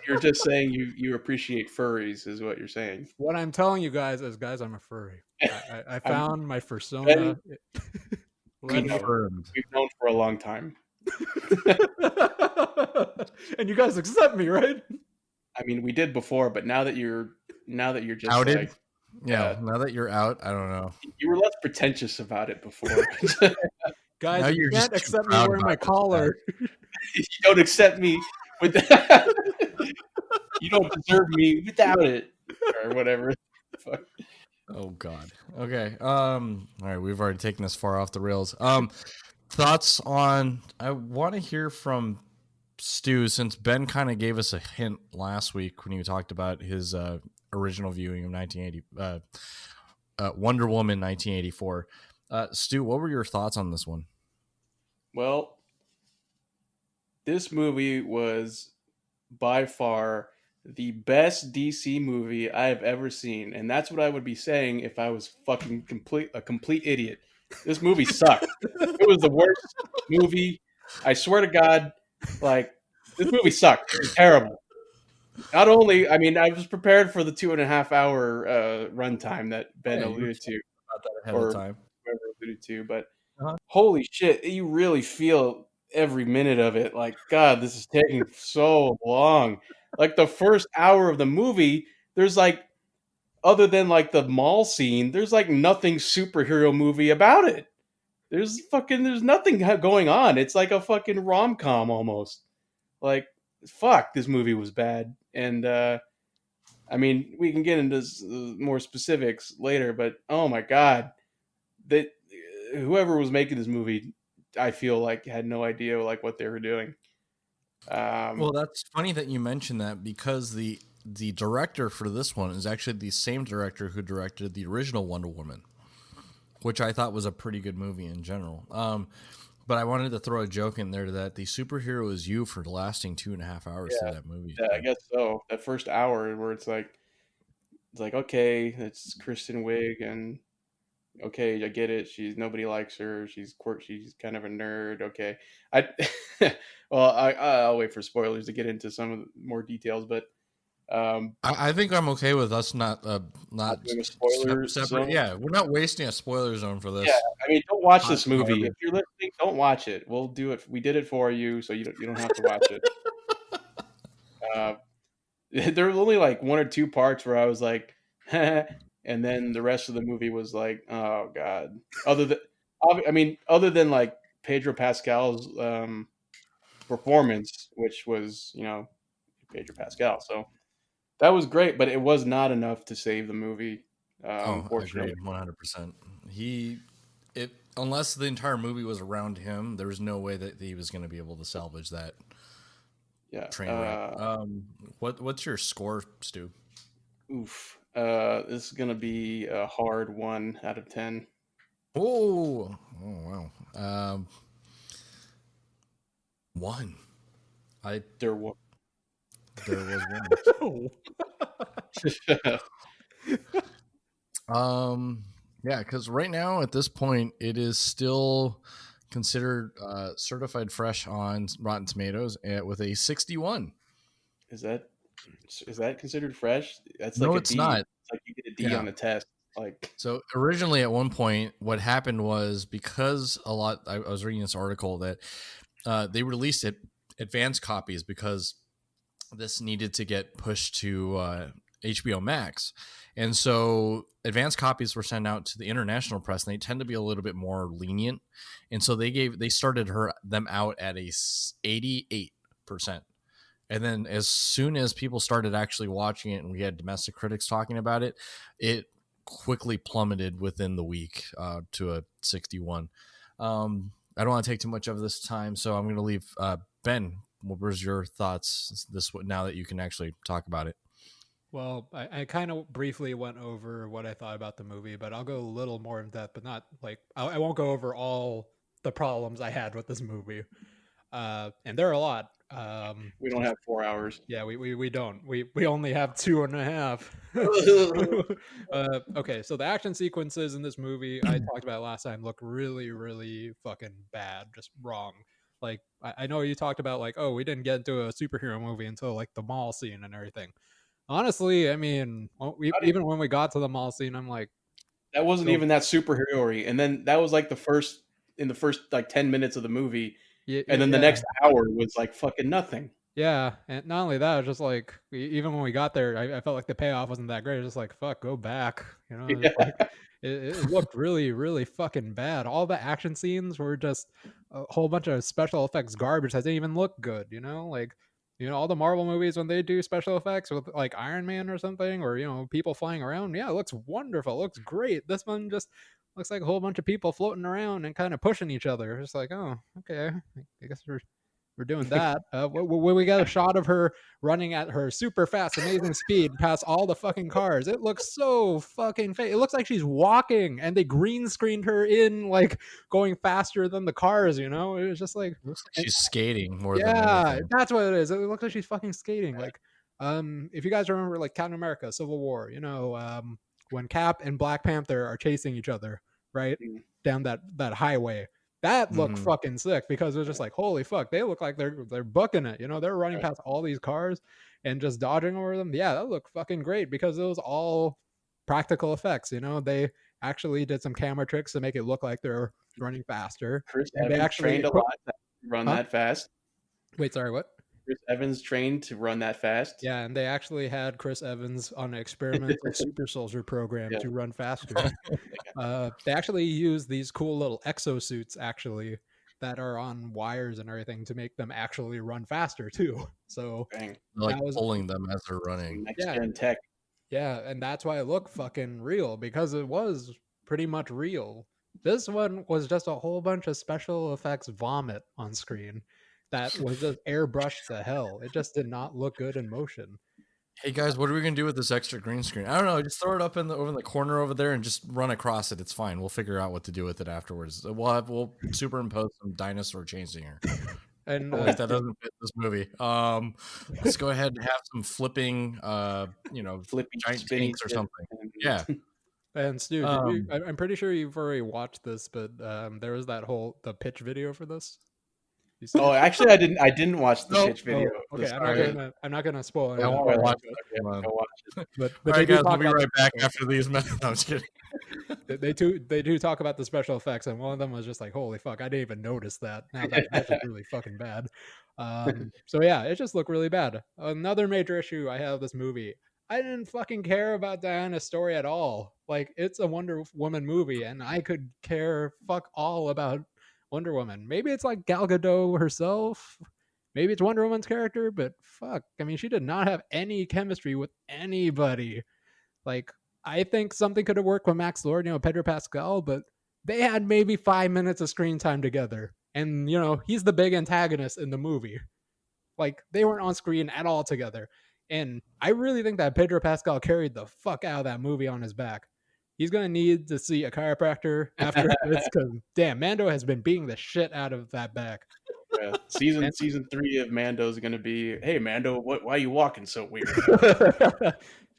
You're just saying you appreciate furries, is what you're saying. What I'm telling you guys is, guys, I'm a furry. I found my persona. We've known for a long time. And you guys accept me, right? I mean, we did before, but now that you're just outed. like, now that you're out, I don't know. You were less pretentious about it before. Guys, now you can't accept me wearing my collar. You don't accept me with that. You don't deserve me without it, or whatever. Fuck. Oh God. Okay. All right. We've already taken this far off the rails. Thoughts on? I want to hear from Stu, since Ben kind of gave us a hint last week when he talked about his original viewing of 1980, Wonder Woman 1984. Stu, what were your thoughts on this one? Well, this movie was by far the best DC movie I have ever seen, and that's what I would be saying if I was fucking a complete idiot. This movie sucked. It was the worst movie. I swear to God, like, this movie sucked. It was terrible. Not only, I mean, I was prepared for the 2.5 hour runtime that Ben alluded to, about that ahead of time. Whoever alluded to, but holy shit, you really feel every minute of it. Like, God, this is taking so long. Like, the first hour of the movie, there's like, other than like the mall scene, there's like nothing superhero movie about it. There's nothing going on. It's like a fucking rom-com almost. Like, fuck, this movie was bad. And I mean, we can get into more specifics later, but oh my God, that whoever was making this movie, I feel like had no idea like what they were doing. Well, that's funny that you mentioned that, because the director for this one is actually the same director who directed the original Wonder Woman, which I thought was a pretty good movie in general. But I wanted to throw a joke in there that the superhero is you for lasting 2.5 hours through that movie. Yeah, I guess so. That first hour where it's like, okay, it's Kristen Wiig, and okay, I get it. Nobody likes her. She's quirky. She's kind of a nerd. Okay, I'll wait for spoilers to get into some of the more details, but I think I'm okay with us not doing a spoiler separate. zone. Yeah, we're not wasting a spoiler zone for Yeah, this. I mean, don't watch Hot this movie. If garbage. you're listening, don't watch it. We'll do it. We did it for you, so you don't have to watch it. Uh, there was only like one or two parts where I was like, and then the rest of the movie was like, oh god. Other than like Pedro Pascal's performance, which was Pedro Pascal, so that was great, but it was not enough to save the movie. Oh, Unfortunately, agreed, 100%. Unless the entire movie was around him, there was no way that he was going to be able to salvage that yeah. train wreck. What's your score, Stu? Oof. This is gonna be a hard 1 out of 10. Oh wow. 1. There was. There was No. one. Yeah, because right now at this point it is still considered certified fresh on Rotten Tomatoes with a 61. Is that considered fresh? That's like No, a it's D. not. It's like you get a D Yeah. on a test. Like, So originally at one point, what happened was because I was reading this article that they released advanced copies because this needed to get pushed to HBO Max. And so advanced copies were sent out to the international press, and they tend to be a little bit more lenient. And so they started them out at a 88%. And then as soon as people started actually watching it and we had domestic critics talking about it, it quickly plummeted within the week to a 61. I don't want to take too much of this time, so I'm going to leave Ben. What was your thoughts now that you can actually talk about it? Well, I kind of briefly went over what I thought about the movie, but I'll go a little more in depth, but not like I won't go over all the problems I had with this movie. And there are a lot. we don't have 4 hours. Yeah, we don't. We only have 2.5. Okay, so the action sequences in this movie I talked about last time look really, really fucking bad, just wrong. Like I know you talked about like, oh, we didn't get into a superhero movie until like the mall scene and everything. Honestly, I mean, even when we got to the mall scene, I'm like, That wasn't so even that superhero-y. And then that was like the first like 10 minutes of the movie, and then the yeah, next hour was like fucking nothing. yeah, and not only that, it was just like even when we got there, I felt like the payoff wasn't that great. It was just like, fuck, go back, Just like Yeah. it looked really, really fucking bad. All the action scenes were just a whole bunch of special effects garbage that didn't even look good. Like all the Marvel movies when they do special effects with like Iron Man or something, or people flying around. Yeah, it looks wonderful. It looks great. This one just looks like a whole bunch of people floating around and kind of pushing each other. It's like, oh, okay, I guess we're doing that. When we got a shot of her running at her super fast, amazing speed past all the fucking cars, it looks so fucking fake. It looks like she's walking, and they green screened her in like going faster than the cars. It was just like, Looks like she's skating more than yeah, anything. that's what it is. It looks like she's fucking skating. Like, if you guys remember, like Captain America: Civil War, when Cap and Black Panther are chasing each other, right down that highway. That looked fucking sick because it was just like, holy fuck, they look like they're booking it. They're running past all these cars and just dodging over them. Yeah, that looked fucking great because it was all practical effects. They actually did some camera tricks to make it look like they're running faster. Chris And they Evans actually trained a lot to run huh? that fast. Wait, sorry, what? Chris Evans trained to run that fast. Yeah, and they actually had Chris Evans on an experimental super soldier program Yeah. to run faster. They actually use these cool little exosuits actually that are on wires and everything to make them actually run faster too. So Bang. Like that was pulling them as they're running. Next yeah, gen tech. yeah, and that's why it looked fucking real because it was pretty much real. This one was just a whole bunch of special effects vomit on screen that was just airbrushed to hell. It just did not look good in motion. Hey guys, what are we gonna do with this extra green screen? I don't know. Just throw it up over in the corner over there and just run across it. It's fine. We'll figure out what to do with it afterwards. We'll superimpose some dinosaur chasing her. And Like that doesn't fit this movie. Let's go ahead and have some flipping, Flippy, giant spinny tanks or shit. something. Yeah. And Stu, I'm pretty sure you've already watched this, but there was the pitch video for this. Oh, actually, I didn't watch the pitch video. Okay, I'm not gonna spoil it. I want to watch it. Okay, I'll watch it. But All they right, do guys, we'll talk be about right back after these. No, I'm just kidding. they do talk about the special effects, and one of them was just like, holy fuck, I didn't even notice that. Now that's just really fucking bad. So yeah, it just looked really bad. Another major issue I have with this movie, I didn't fucking care about Diana's story at all. Like, it's a Wonder Woman movie, and I could care fuck all about Wonder Woman. Maybe it's like Gal Gadot herself. Maybe it's Wonder Woman's character, but fuck. I mean, she did not have any chemistry with anybody. Like, I think something could have worked with Max Lord, Pedro Pascal, but they had maybe 5 minutes of screen time together. And, he's the big antagonist in the movie. Like, they weren't on screen at all together. And I really think that Pedro Pascal carried the fuck out of that movie on his back. He's going to need to see a chiropractor after this, because, damn, Mando has been beating the shit out of that back. Yeah. Season 3 of Mando is going to be, hey, Mando, why are you walking so weird?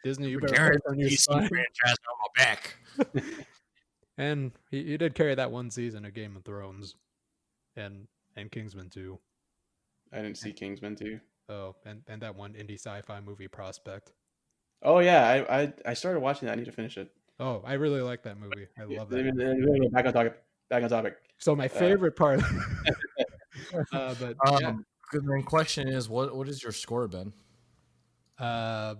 Disney, you better focus on your son. Franchise on my back. And he did carry that one season of Game of Thrones and Kingsman 2. I didn't see Kingsman 2. Oh, and that one indie sci-fi movie, Prospect. Oh yeah, I started watching that. I need to finish it. Oh, I really like that movie. I love that. Back on topic. So my favorite part. But yeah. The question is, what is your score, Ben? 4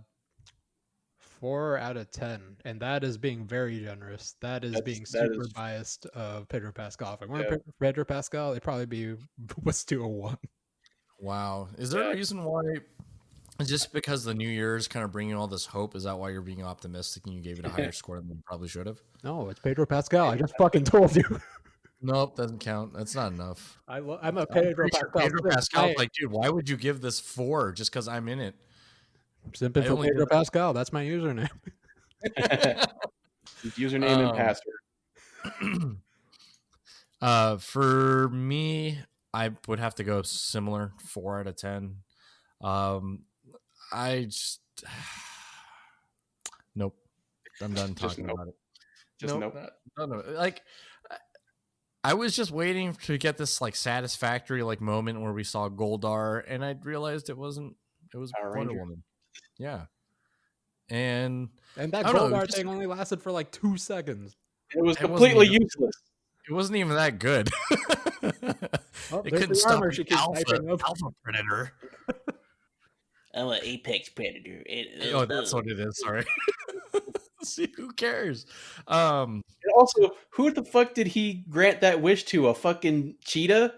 out of 10, and that is being very generous. That is being super biased of Pedro Pascal. If I weren't Pedro Pascal, it'd probably was 201. Wow. Is there a reason why? Just because the new year is kind of bringing all this hope? Is that why you're being optimistic and you gave it a higher score than you probably should have? No, it's Pedro Pascal. I just fucking told you. Nope, doesn't count. That's not enough. I'm a Pedro Pascal. Pedro Pascal, like, dude, why would you give this 4 just because I'm in it? Simping for Pedro Pascal. That's my username. Username and password. For me, I would have to go similar, 4 out of 10. I just nope. I'm done talking about it. Just nope. No. Like, I was just waiting to get this like satisfactory like moment where we saw Goldar, and I realized it wasn't. It was Wonder Woman. Yeah, and that Goldar thing only lasted for like 2 seconds. It was completely useless. It wasn't even that good. It couldn't stop Alpha Predator. I'm an Apex Predator. Oh, that's what it is. Sorry. See, who cares? And also, who the fuck did he grant that wish to? A fucking cheetah?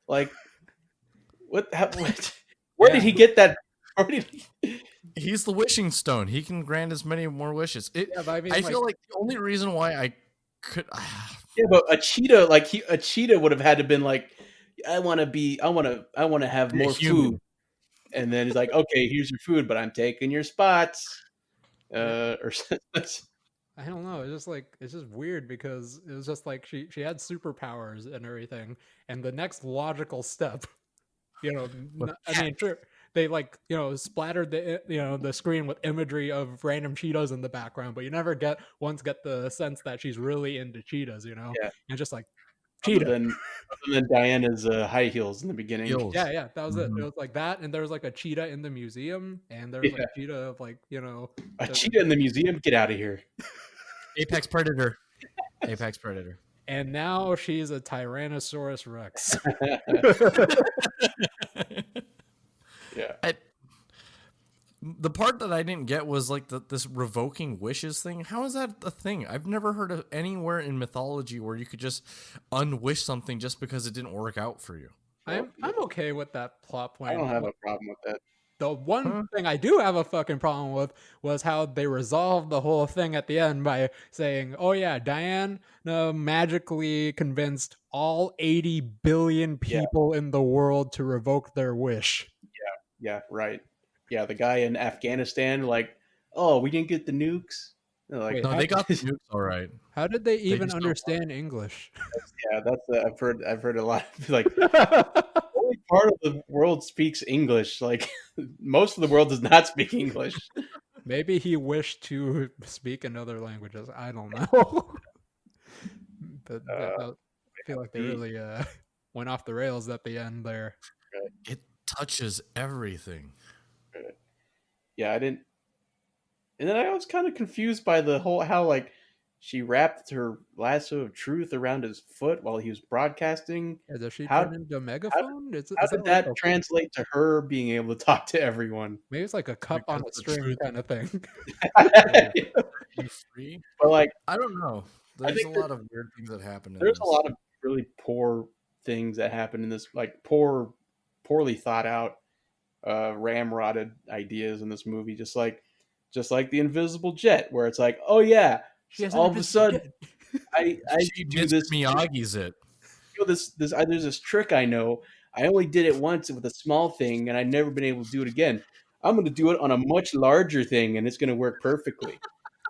Like, what? Where did he get that? He's the wishing stone. He can grant as many more wishes. I feel like the only reason why I could. Yeah, but a cheetah, a cheetah would have had to been like, I want to have more food. And then he's like, okay, here's your food, but I'm taking your spots. Or I don't know. It's just weird because it was just like she had superpowers and everything, and the next logical step, I mean, sure, they splattered the screen with imagery of random cheetahs in the background, but you never get the sense that she's really into cheetahs, Yeah. and just like cheetah. Other than Diana's high heels in the beginning. Yeah, that was it. It was like that, and there was like a cheetah in the museum, and there was like a cheetah of a cheetah in the museum. Get out of here. Apex Predator. Apex Predator. And now she's a Tyrannosaurus Rex. Yeah. The part that I didn't get was like this revoking wishes thing. How is that a thing? I've never heard of anywhere in mythology where you could just unwish something just because it didn't work out for you. I'm okay with that plot point. I don't have a problem with that. The one thing I do have a fucking problem with was how they resolved the whole thing at the end by saying, oh yeah, Diana magically convinced all 80 billion people in the world to revoke their wish. Yeah, right. Yeah, the guy in Afghanistan, like, oh, we didn't get the nukes. Like, Wait, no, they got the nukes all right. How did they even understand English? I've heard a lot. Like, only part of the world speaks English. Like, most of the world does not speak English. Maybe he wished to speak in other languages. I don't know. But I feel like they really went off the rails at the end there. It touches everything. Yeah, I didn't. And then I was kind of confused by the whole how like she wrapped her lasso of truth around his foot while he was broadcasting. Yeah, does she How turn into a how, megaphone? Is how that did like that translate to her being able to talk to everyone? maybe it's like a cup on Because a the string truth kind of thing? you free. But like, I don't know. I There's think a lot of weird things that happen in there's a this. lot of really poor things that happen in this, like poorly thought out, ramrodded ideas in this movie. Just like the invisible jet, where it's like, oh yeah, She has an all of a invisible sudden jet. I She do Mr. this. Miyagi's it. There's this trick I know. I only did it once with a small thing, and I've never been able to do it again. I'm going to do it on a much larger thing, and it's going to work perfectly.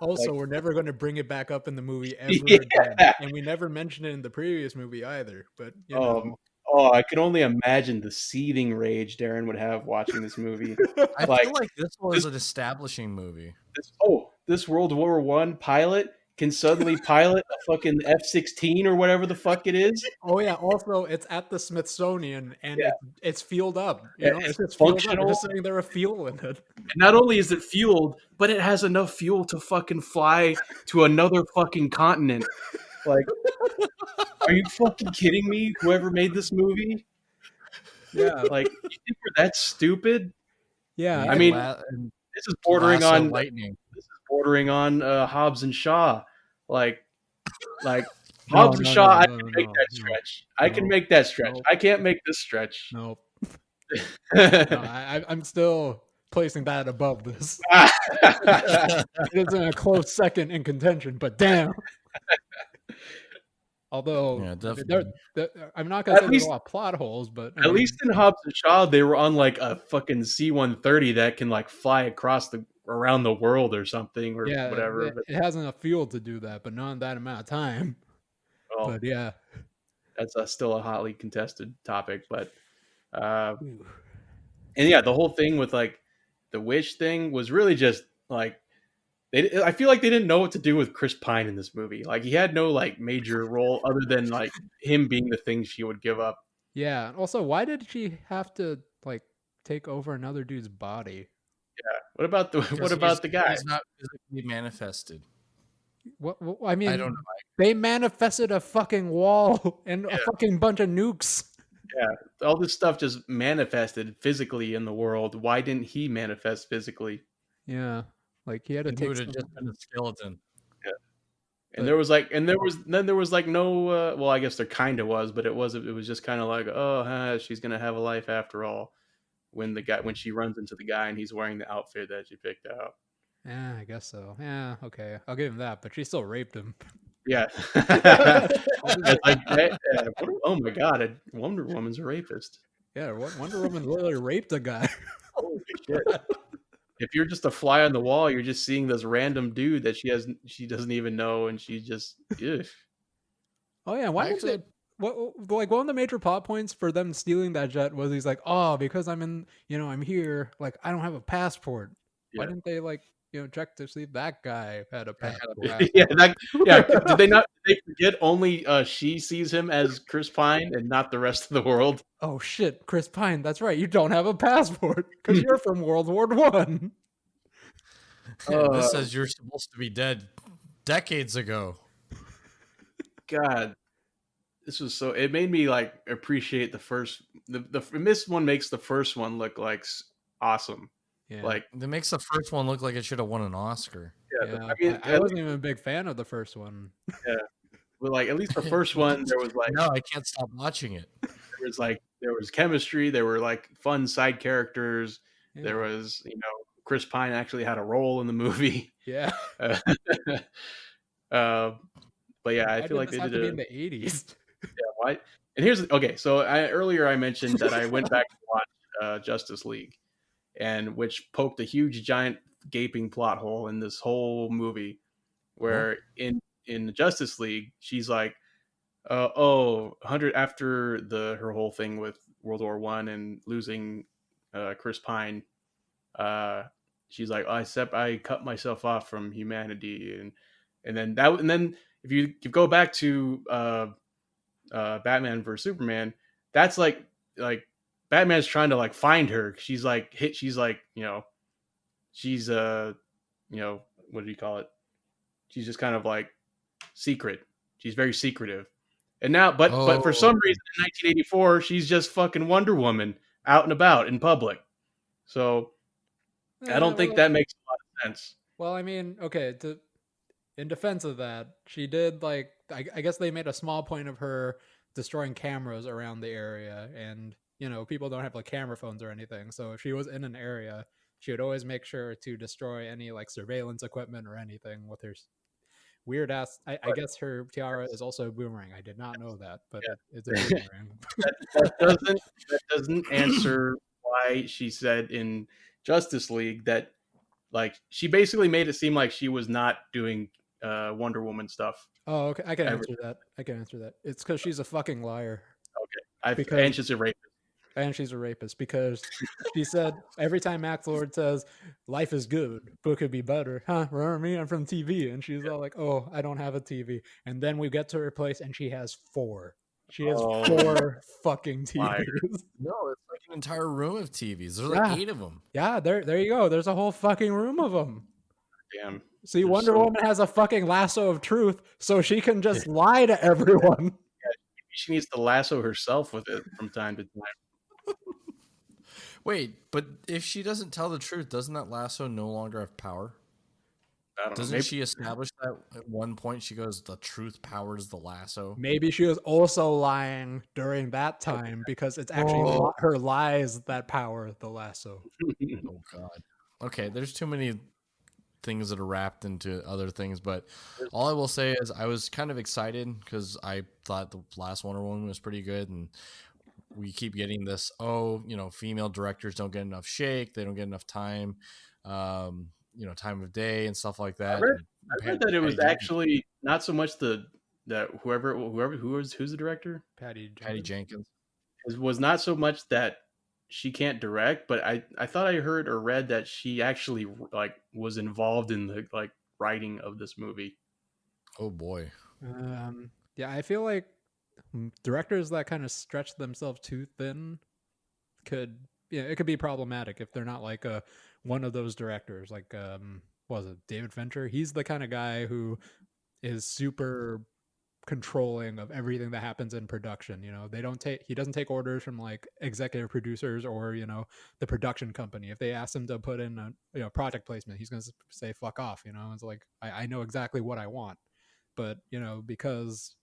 Also, Like, we're never going to bring it back up in the movie ever yeah. again, and we never mentioned it in the previous movie either. But you know, Oh, I can only imagine the seething rage Darren would have watching this movie. I Like feel like this was an establishing movie. this World War One pilot can suddenly pilot a fucking F-16 or whatever the fuck it is. oh yeah. Also, it's at the Smithsonian, and Yeah. it's fueled up. You Yeah, know, it's it's just fueled up. functional. It's just saying there are fuel in it. And not only is it fueled, but it has enough fuel to fucking fly to another fucking continent. Like, are you fucking kidding me? Whoever made this movie? Yeah, Like, you think we're that stupid? yeah. I mean, and this is bordering lasso on lightning. Hobbs and Shaw. Like No, Hobbs and no, Shaw, no, I no, can no, make that no, stretch. I can no, make that stretch. no, I can't make this stretch. no. No, I'm still placing that above this. It is in a close second in contention, but damn. Although, Yeah, I mean, definitely. I'm not gonna say At there's a least lot of plot holes, but I At mean, least in Hobbs and Shaw, they were on like a fucking C-130 that can like fly across the around the world or something or yeah, whatever. But it has enough fuel to do that, but not in that amount of time. well, But yeah, that's still a hotly contested topic. But uh, Ooh. and yeah, the whole thing with like the Wish thing was really just like I feel like they didn't know what to do with Chris Pine in this movie. Like he had no like major role other than like him being the thing she would give up. Yeah. Also, why did she have to like take over another dude's body? What about the Because what about the guy? he's not physically manifested. What I mean, I don't know. they manifested a fucking wall and a fucking bunch of nukes. Yeah, all this stuff just manifested physically in the world. Why didn't he manifest physically? Yeah, like he had to He take would have some. just been a skeleton. And But- there was like no well, I guess there kind of was, but it was just kind of like, oh, she's gonna have a life after all. When she runs into the guy and he's wearing the outfit that she picked out. Yeah, I guess so. Yeah, okay, I'll give him that. But she still raped him. Yeah, it's like, oh my god, Wonder Woman's a rapist. Yeah, Wonder Woman literally raped a guy. Holy shit! If you're just a fly on the wall, you're just seeing this random dude that she doesn't even know, and she just, ugh. Oh yeah, why did they? Like one of the major plot points for them stealing that jet was he's like, oh, because I'm here, like I don't have a passport. Why Yeah. didn't they like check to see if that guy had a passport? Yeah. Did they not? Did they forget only she sees him as Chris Pine and not the rest of the world? Oh shit, Chris Pine, that's right. You don't have a passport because you're from World War One. This says you're supposed to be dead decades ago. God, this was so. It made me like appreciate the first. This one makes the first one look like awesome. Yeah. Like That makes the first one look like it should have won an Oscar. Yeah, I mean, I wasn't even a big fan of the first one. but like at least the first one, there was like No, I can't stop watching it. there was chemistry. There were like fun side characters. Yeah. There was Chris Pine actually had a role in the movie. Yeah. But yeah, I Why feel like did they this have did to be in the 80s? why. And here's okay. So earlier I mentioned that I went back to watch Justice League, and which poked a huge, giant, gaping plot hole in this whole movie, where in the Justice League she's like, 100 after her whole thing with World War One and losing Chris Pine. She's like, I cut myself off from humanity, and then if you go back to Batman vs Superman, that's like Batman's trying to like find her. She's like she's like, she's what do you call it? She's just kind of like secret. She's very secretive. And now but for some reason in 1984 she's just fucking Wonder Woman out and about in public. So I don't think that makes a lot of sense. Well, I mean, okay, in defense of that, she did like I guess they made a small point of her destroying cameras around the area, and people don't have like camera phones or anything. So if she was in an area, she would always make sure to destroy any like surveillance equipment or anything with her weird ass. I guess her tiara is also a boomerang. I did not know that, but it's a boomerang. that doesn't answer why she said in Justice League that like she basically made it seem like she was not doing Wonder Woman stuff. Oh, okay. I can answer that. It's because she's a fucking liar. Okay. And she's a rapist. And she's a rapist because she said every time Max Lord says life is good, but could be better. Huh? Remember me? I'm from TV. And she's all like, oh, I don't have a TV. And then we get to her place and she has 4. She has 4 fucking TVs. Liar. No, it's like an entire room of TVs. There's like 8 of them. Yeah, there you go. There's a whole fucking room of them. Damn. See, Wonder Woman has a fucking lasso of truth, so she can just lie to everyone. Yeah, she needs to lasso herself with it from time to time. Wait, but if she doesn't tell the truth, doesn't that lasso no longer have power? Doesn't she establish that at one point? She goes, the truth powers the lasso. Maybe she was also lying during that time because it's actually her lies that power the lasso. Oh, God. Okay, there's too many things that are wrapped into other things, but all I will say is I was kind of excited because I thought the last Wonder Woman was pretty good, and we keep getting this, female directors don't get enough shake, they don't get enough time, time of day and stuff like that. I read that it was actually not so much who's the director? Patty Jenkins. It was not so much that she can't direct, but I thought I heard or read that she actually like was involved in the like writing of this movie. Oh boy. Yeah, I feel like directors that kind of stretch themselves too thin it could be problematic if they're not like one of those directors like what was it, David Fincher? He's the kind of guy who is super controlling of everything that happens in production. He doesn't take orders from like executive producers or the production company. If they ask him to put in a project placement, he's gonna say fuck off. It's like I know exactly what I want, but because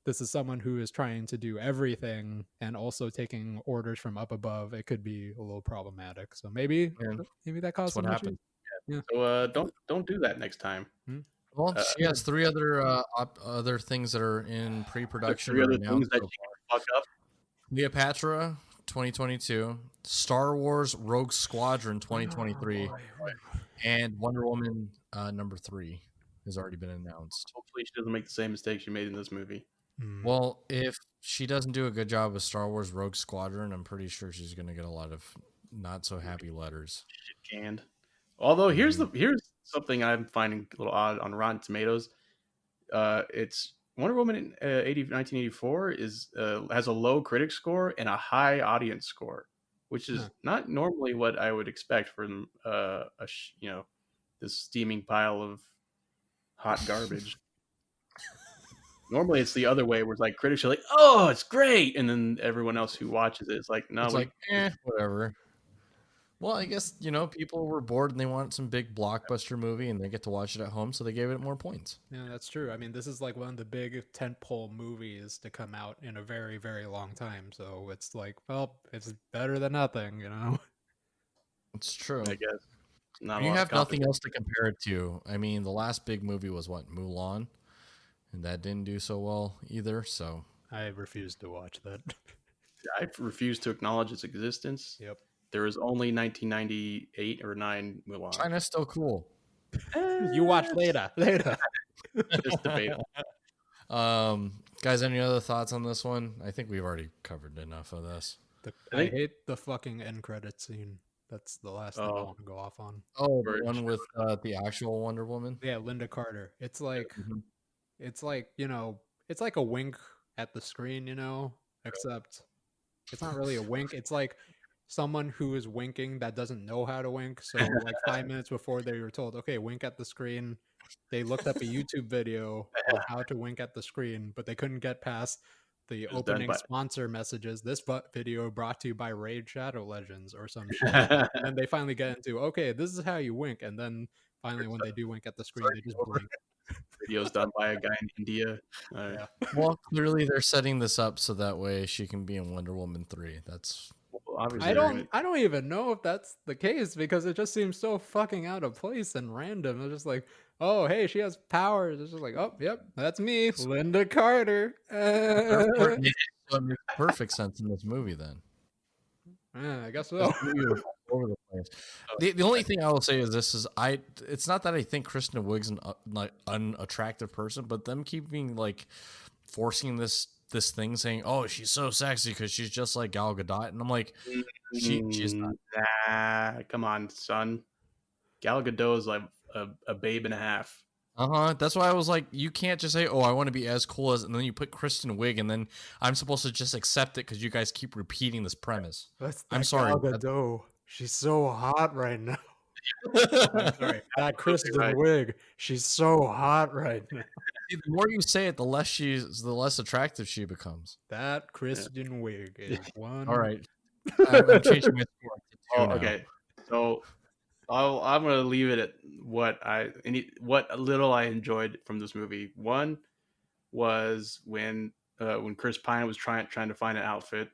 this is someone who is trying to do everything and also taking orders from up above, it could be a little problematic. So maybe that caused what happened. Yeah. So don't do that next time. Well, she has 3 other things that are in pre-production. 3 other things that you can fuck up. Cleopatra 2022, Star Wars Rogue Squadron 2023, and Wonder Woman number 3 has already been announced. Hopefully she doesn't make the same mistake she made in this movie. Well, if she doesn't do a good job with Star Wars Rogue Squadron, I'm pretty sure she's going to get a lot of not so happy letters. Shit canned. Although here's something I'm finding a little odd on Rotten Tomatoes. It's Wonder Woman in 1984 has a low critic score and a high audience score, which is not normally what I would expect from this steaming pile of hot garbage. Normally it's the other way where it's like critics are like, oh, it's great, and then everyone else who watches it is like, no, it's whatever. Well, I guess people were bored and they want some big blockbuster movie and they get to watch it at home, so they gave it more points. Yeah, that's true. I mean, this is like one of the big tentpole movies to come out in a very, very long time. So it's like, well, it's better than nothing, It's true. I guess. You have nothing else to compare it to. I mean, the last big movie was what, Mulan? And that didn't do so well either, so I refuse to watch that. I refuse to acknowledge its existence. Yep. There was only 1998 or 9 Mulan. China's still cool. You watch later. Just debatable. Guys, any other thoughts on this one? I think we've already covered enough of this. I hate the fucking end credit scene. That's the last thing I want to go off on. Oh, the one with the actual Wonder Woman? Yeah, Linda Carter. It's like, it's like, it's like a wink at the screen, except it's not really a wink. It's like someone who is winking that doesn't know how to wink. So like 5 minutes before they were told, okay, wink at the screen, they looked up a YouTube video on how to wink at the screen, but they couldn't get past the It was done opening by sponsor messages. This video brought to you by Raid Shadow Legends or some shit. And then they finally get into, okay, this is how you wink. And then finally, when they do wink at the screen, they just blink. videos done by a guy in India. Yeah. Well, clearly they're setting this up so that way she can be in Wonder Woman 3. That's Obviously, I don't even know if that's the case because it just seems so fucking out of place and random. It's just like, oh, hey, she has powers. It's just like, oh, yep, that's me, Linda Carter. therefore, it makes perfect sense in this movie then. I guess so. This movie was all over the place. The only thing I will say is this is it's not that I think Kristen Wiig's an unattractive person, but them keeping like forcing this thing saying, oh, she's so sexy because she's just like Gal Gadot, and I'm like, she's not. Nah, come on, son. Gal Gadot is like a babe and a half. That's why I was like, you can't just say, oh, I want to be as cool as, and then you put Kristen Wiig, and then I'm supposed to just accept it because you guys keep repeating this premise. I'm sorry. Gal Gadot. She's so hot right now. I'm sorry. That Kristen Wiig. She's so hot right now. The more you say it, the less attractive she becomes. That Kristen Wiig is one. All right. I'm changing my score to 2 now. Okay. So I'm gonna leave it at what little I enjoyed from this movie. One was when Chris Pine was trying to find an outfit.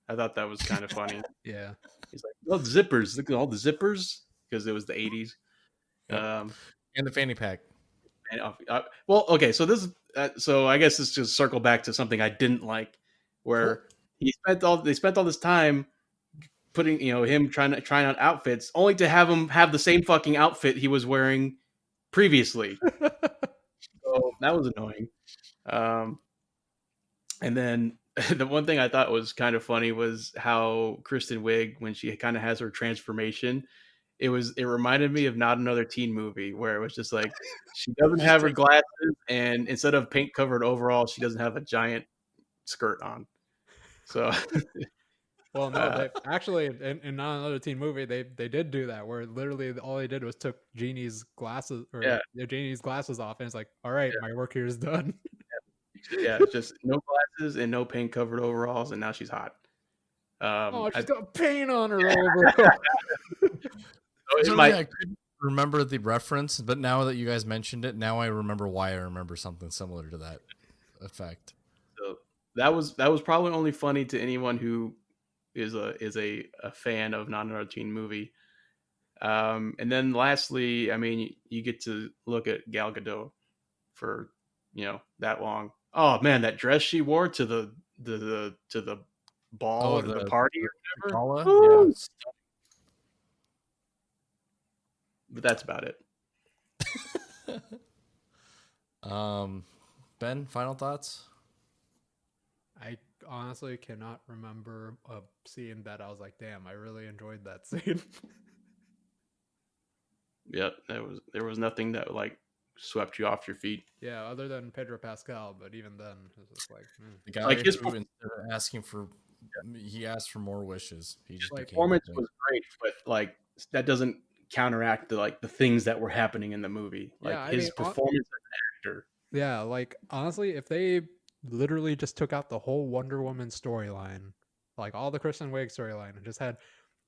I thought that was kind of funny. Yeah. He's like, oh, the zippers! Look at all the zippers, because it was the 80s. Yep. And the fanny pack. Well, okay, so this so I guess let's just circle back to something I didn't like, where they spent all this time putting, him trying out outfits, only to have him have the same fucking outfit he was wearing previously. So that was annoying. And then the one thing I thought was kind of funny was how Kristen Wiig, when she kind of has her transformation, it reminded me of Not Another Teen Movie, where it was just like she doesn't have her glasses, and instead of paint covered overalls, she doesn't have a giant skirt on. So well, no, they actually in Not Another Teen Movie, they did do that, where literally all they did was took Jeannie's glasses Jeannie's glasses off, and it's like, all right, my work here is done. Yeah, just no glasses and no paint covered overalls, and now she's hot. She's got paint on her overalls. I couldn't remember the reference, but now that you guys mentioned it, now I remember why I remember something similar to that effect. So that was probably only funny to anyone who is a fan of Not Another Teen Movie. And then lastly, I mean, you get to look at Gal Gadot for that long. Oh man, that dress she wore to the ball or the party or whatever. Yeah. But that's about it. Ben, final thoughts? I honestly cannot remember a scene that I was like, damn, I really enjoyed that scene. Yep, there was nothing that like swept you off your feet. Yeah, other than Pedro Pascal, but even then, it was just like the guy like instead of asking for, he asked for more wishes. He just like performance was great, but like that doesn't counteract the things that were happening in the movie. Like his performance as an actor. Yeah, like honestly, if they literally just took out the whole Wonder Woman storyline, like all the Kristen Wiig storyline, and just had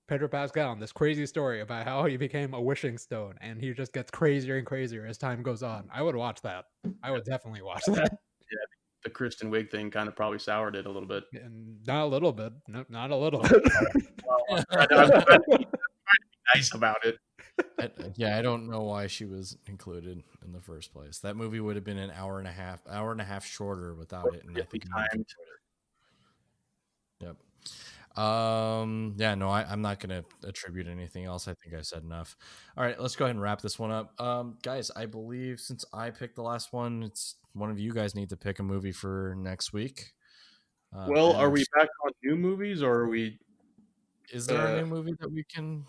Pedro Pascal in this crazy story about how he became a wishing stone, and he just gets crazier and crazier as time goes on, I would watch that. I would definitely watch that. Yeah, the Kristen Wiig thing kind of probably soured it a little bit. And not a little bit. No, not a little bit. Well, I'm trying to be nice about it. I don't know why she was included in the first place. That movie would have been an hour and a half shorter without it, and I think Yep. I'm not going to attribute anything else. I think I said enough. All right, let's go ahead and wrap this one up. Guys, I believe since I picked the last one, it's one of you guys need to pick a movie for next week. Well, are we back on new movies, or are we? Is there a new movie that we can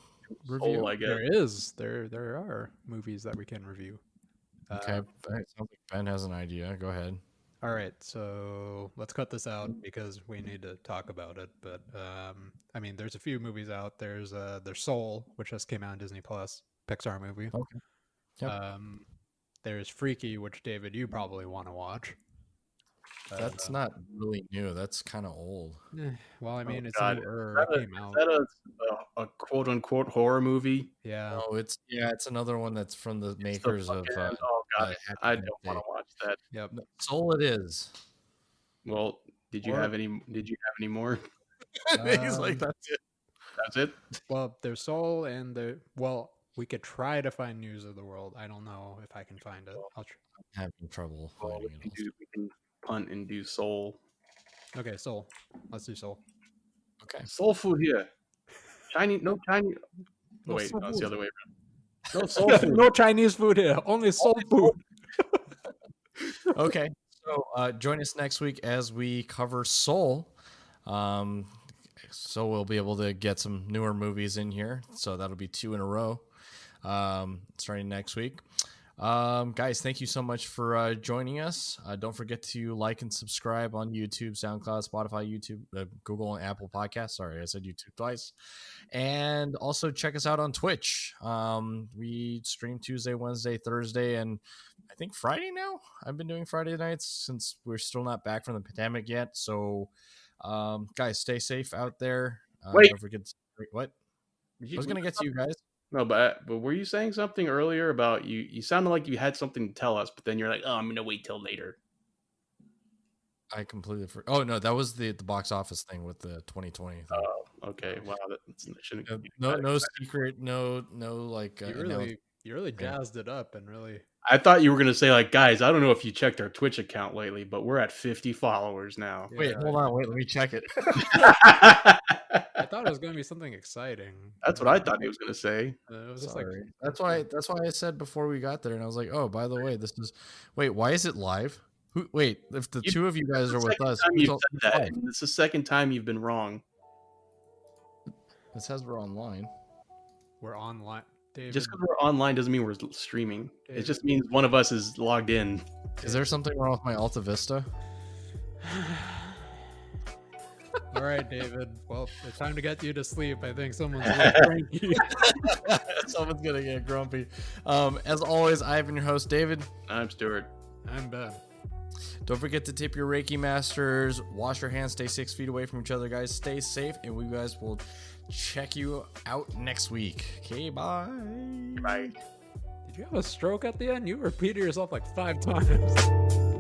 review? I guess there is. There are movies that we can review. Okay, it sounds like Ben has an idea. Go ahead. All right, so let's cut this out because we need to talk about it. But I mean, there's a few movies out. There's Soul, which just came out on Disney Plus, Pixar movie. Okay. Yep. There's Freaky, which David, you probably want to watch. That's not really new. That's kind of old. Well, I mean, it's God. newer. It came out. Is that a quote unquote horror movie? Yeah. No, it's another one that's from the makers of. Oh God, I don't want to watch that. Yep. Soul it is. Well, did you have any more? He's like, that's it. That's it. Well, there's Soul and we could try to find News of the World. I don't know if I can find it. I'll try. I'm having trouble Well, finding it. we can punt and do Soul. Okay, Soul. Let's do Soul. Okay. Soul food here. Chinese. No Wait, soul no, it's the food. other way around. No soul food. No Chinese food here. Only Soul food. Okay. So join us next week as we cover Soul. So we'll be able to get some newer movies in here. So that'll be 2 in a row starting next week. Guys, thank you so much for joining us. Don't forget to like and subscribe on YouTube, SoundCloud, Spotify, YouTube, Google, and Apple Podcasts. Sorry, I said YouTube twice. And also check us out on Twitch. We stream Tuesday, Wednesday, Thursday, and I think Friday now. I've been doing Friday nights since we're still not back from the pandemic yet. So, guys, stay safe out there. Wait. Don't forget to, what? I was going to get to you guys. No, but were you saying something earlier about you? You sounded like you had something to tell us, but then you're like, "Oh, I'm gonna wait till later." I completely forgot. Oh no, that was the box office thing with the 2020 thing. Oh, okay. Wow, No secret, no like. You really jazzed it up and really. I thought you were gonna say like, guys, I don't know if you checked our Twitch account lately, but we're at 50 followers now. Wait, hold on. Wait, let me check it. I thought it was going to be something exciting. That's what I thought he was gonna say. It was just Sorry. That's why I said before we got there, and I was like, oh, by the way, this is. Wait, why is it live? Wait, if the two of you guys are with us, It's the second time you've been wrong. It says we're online. We're online. David, Just because we're online doesn't mean we're streaming. It just means one of us is logged in. Is there something wrong with my Alta Vista? All right, David. Well, it's time to get you to sleep. I think someone's really cranky. Someone's gonna get grumpy. As always, I've been your host, David. I'm Stuart. I'm Ben. Don't forget to tip your Reiki masters. Wash your hands. Stay 6 feet away from each other, guys. Stay safe, and we guys will check you out next week. Okay, bye. Bye. Did you have a stroke at the end? You repeated yourself like 5 times.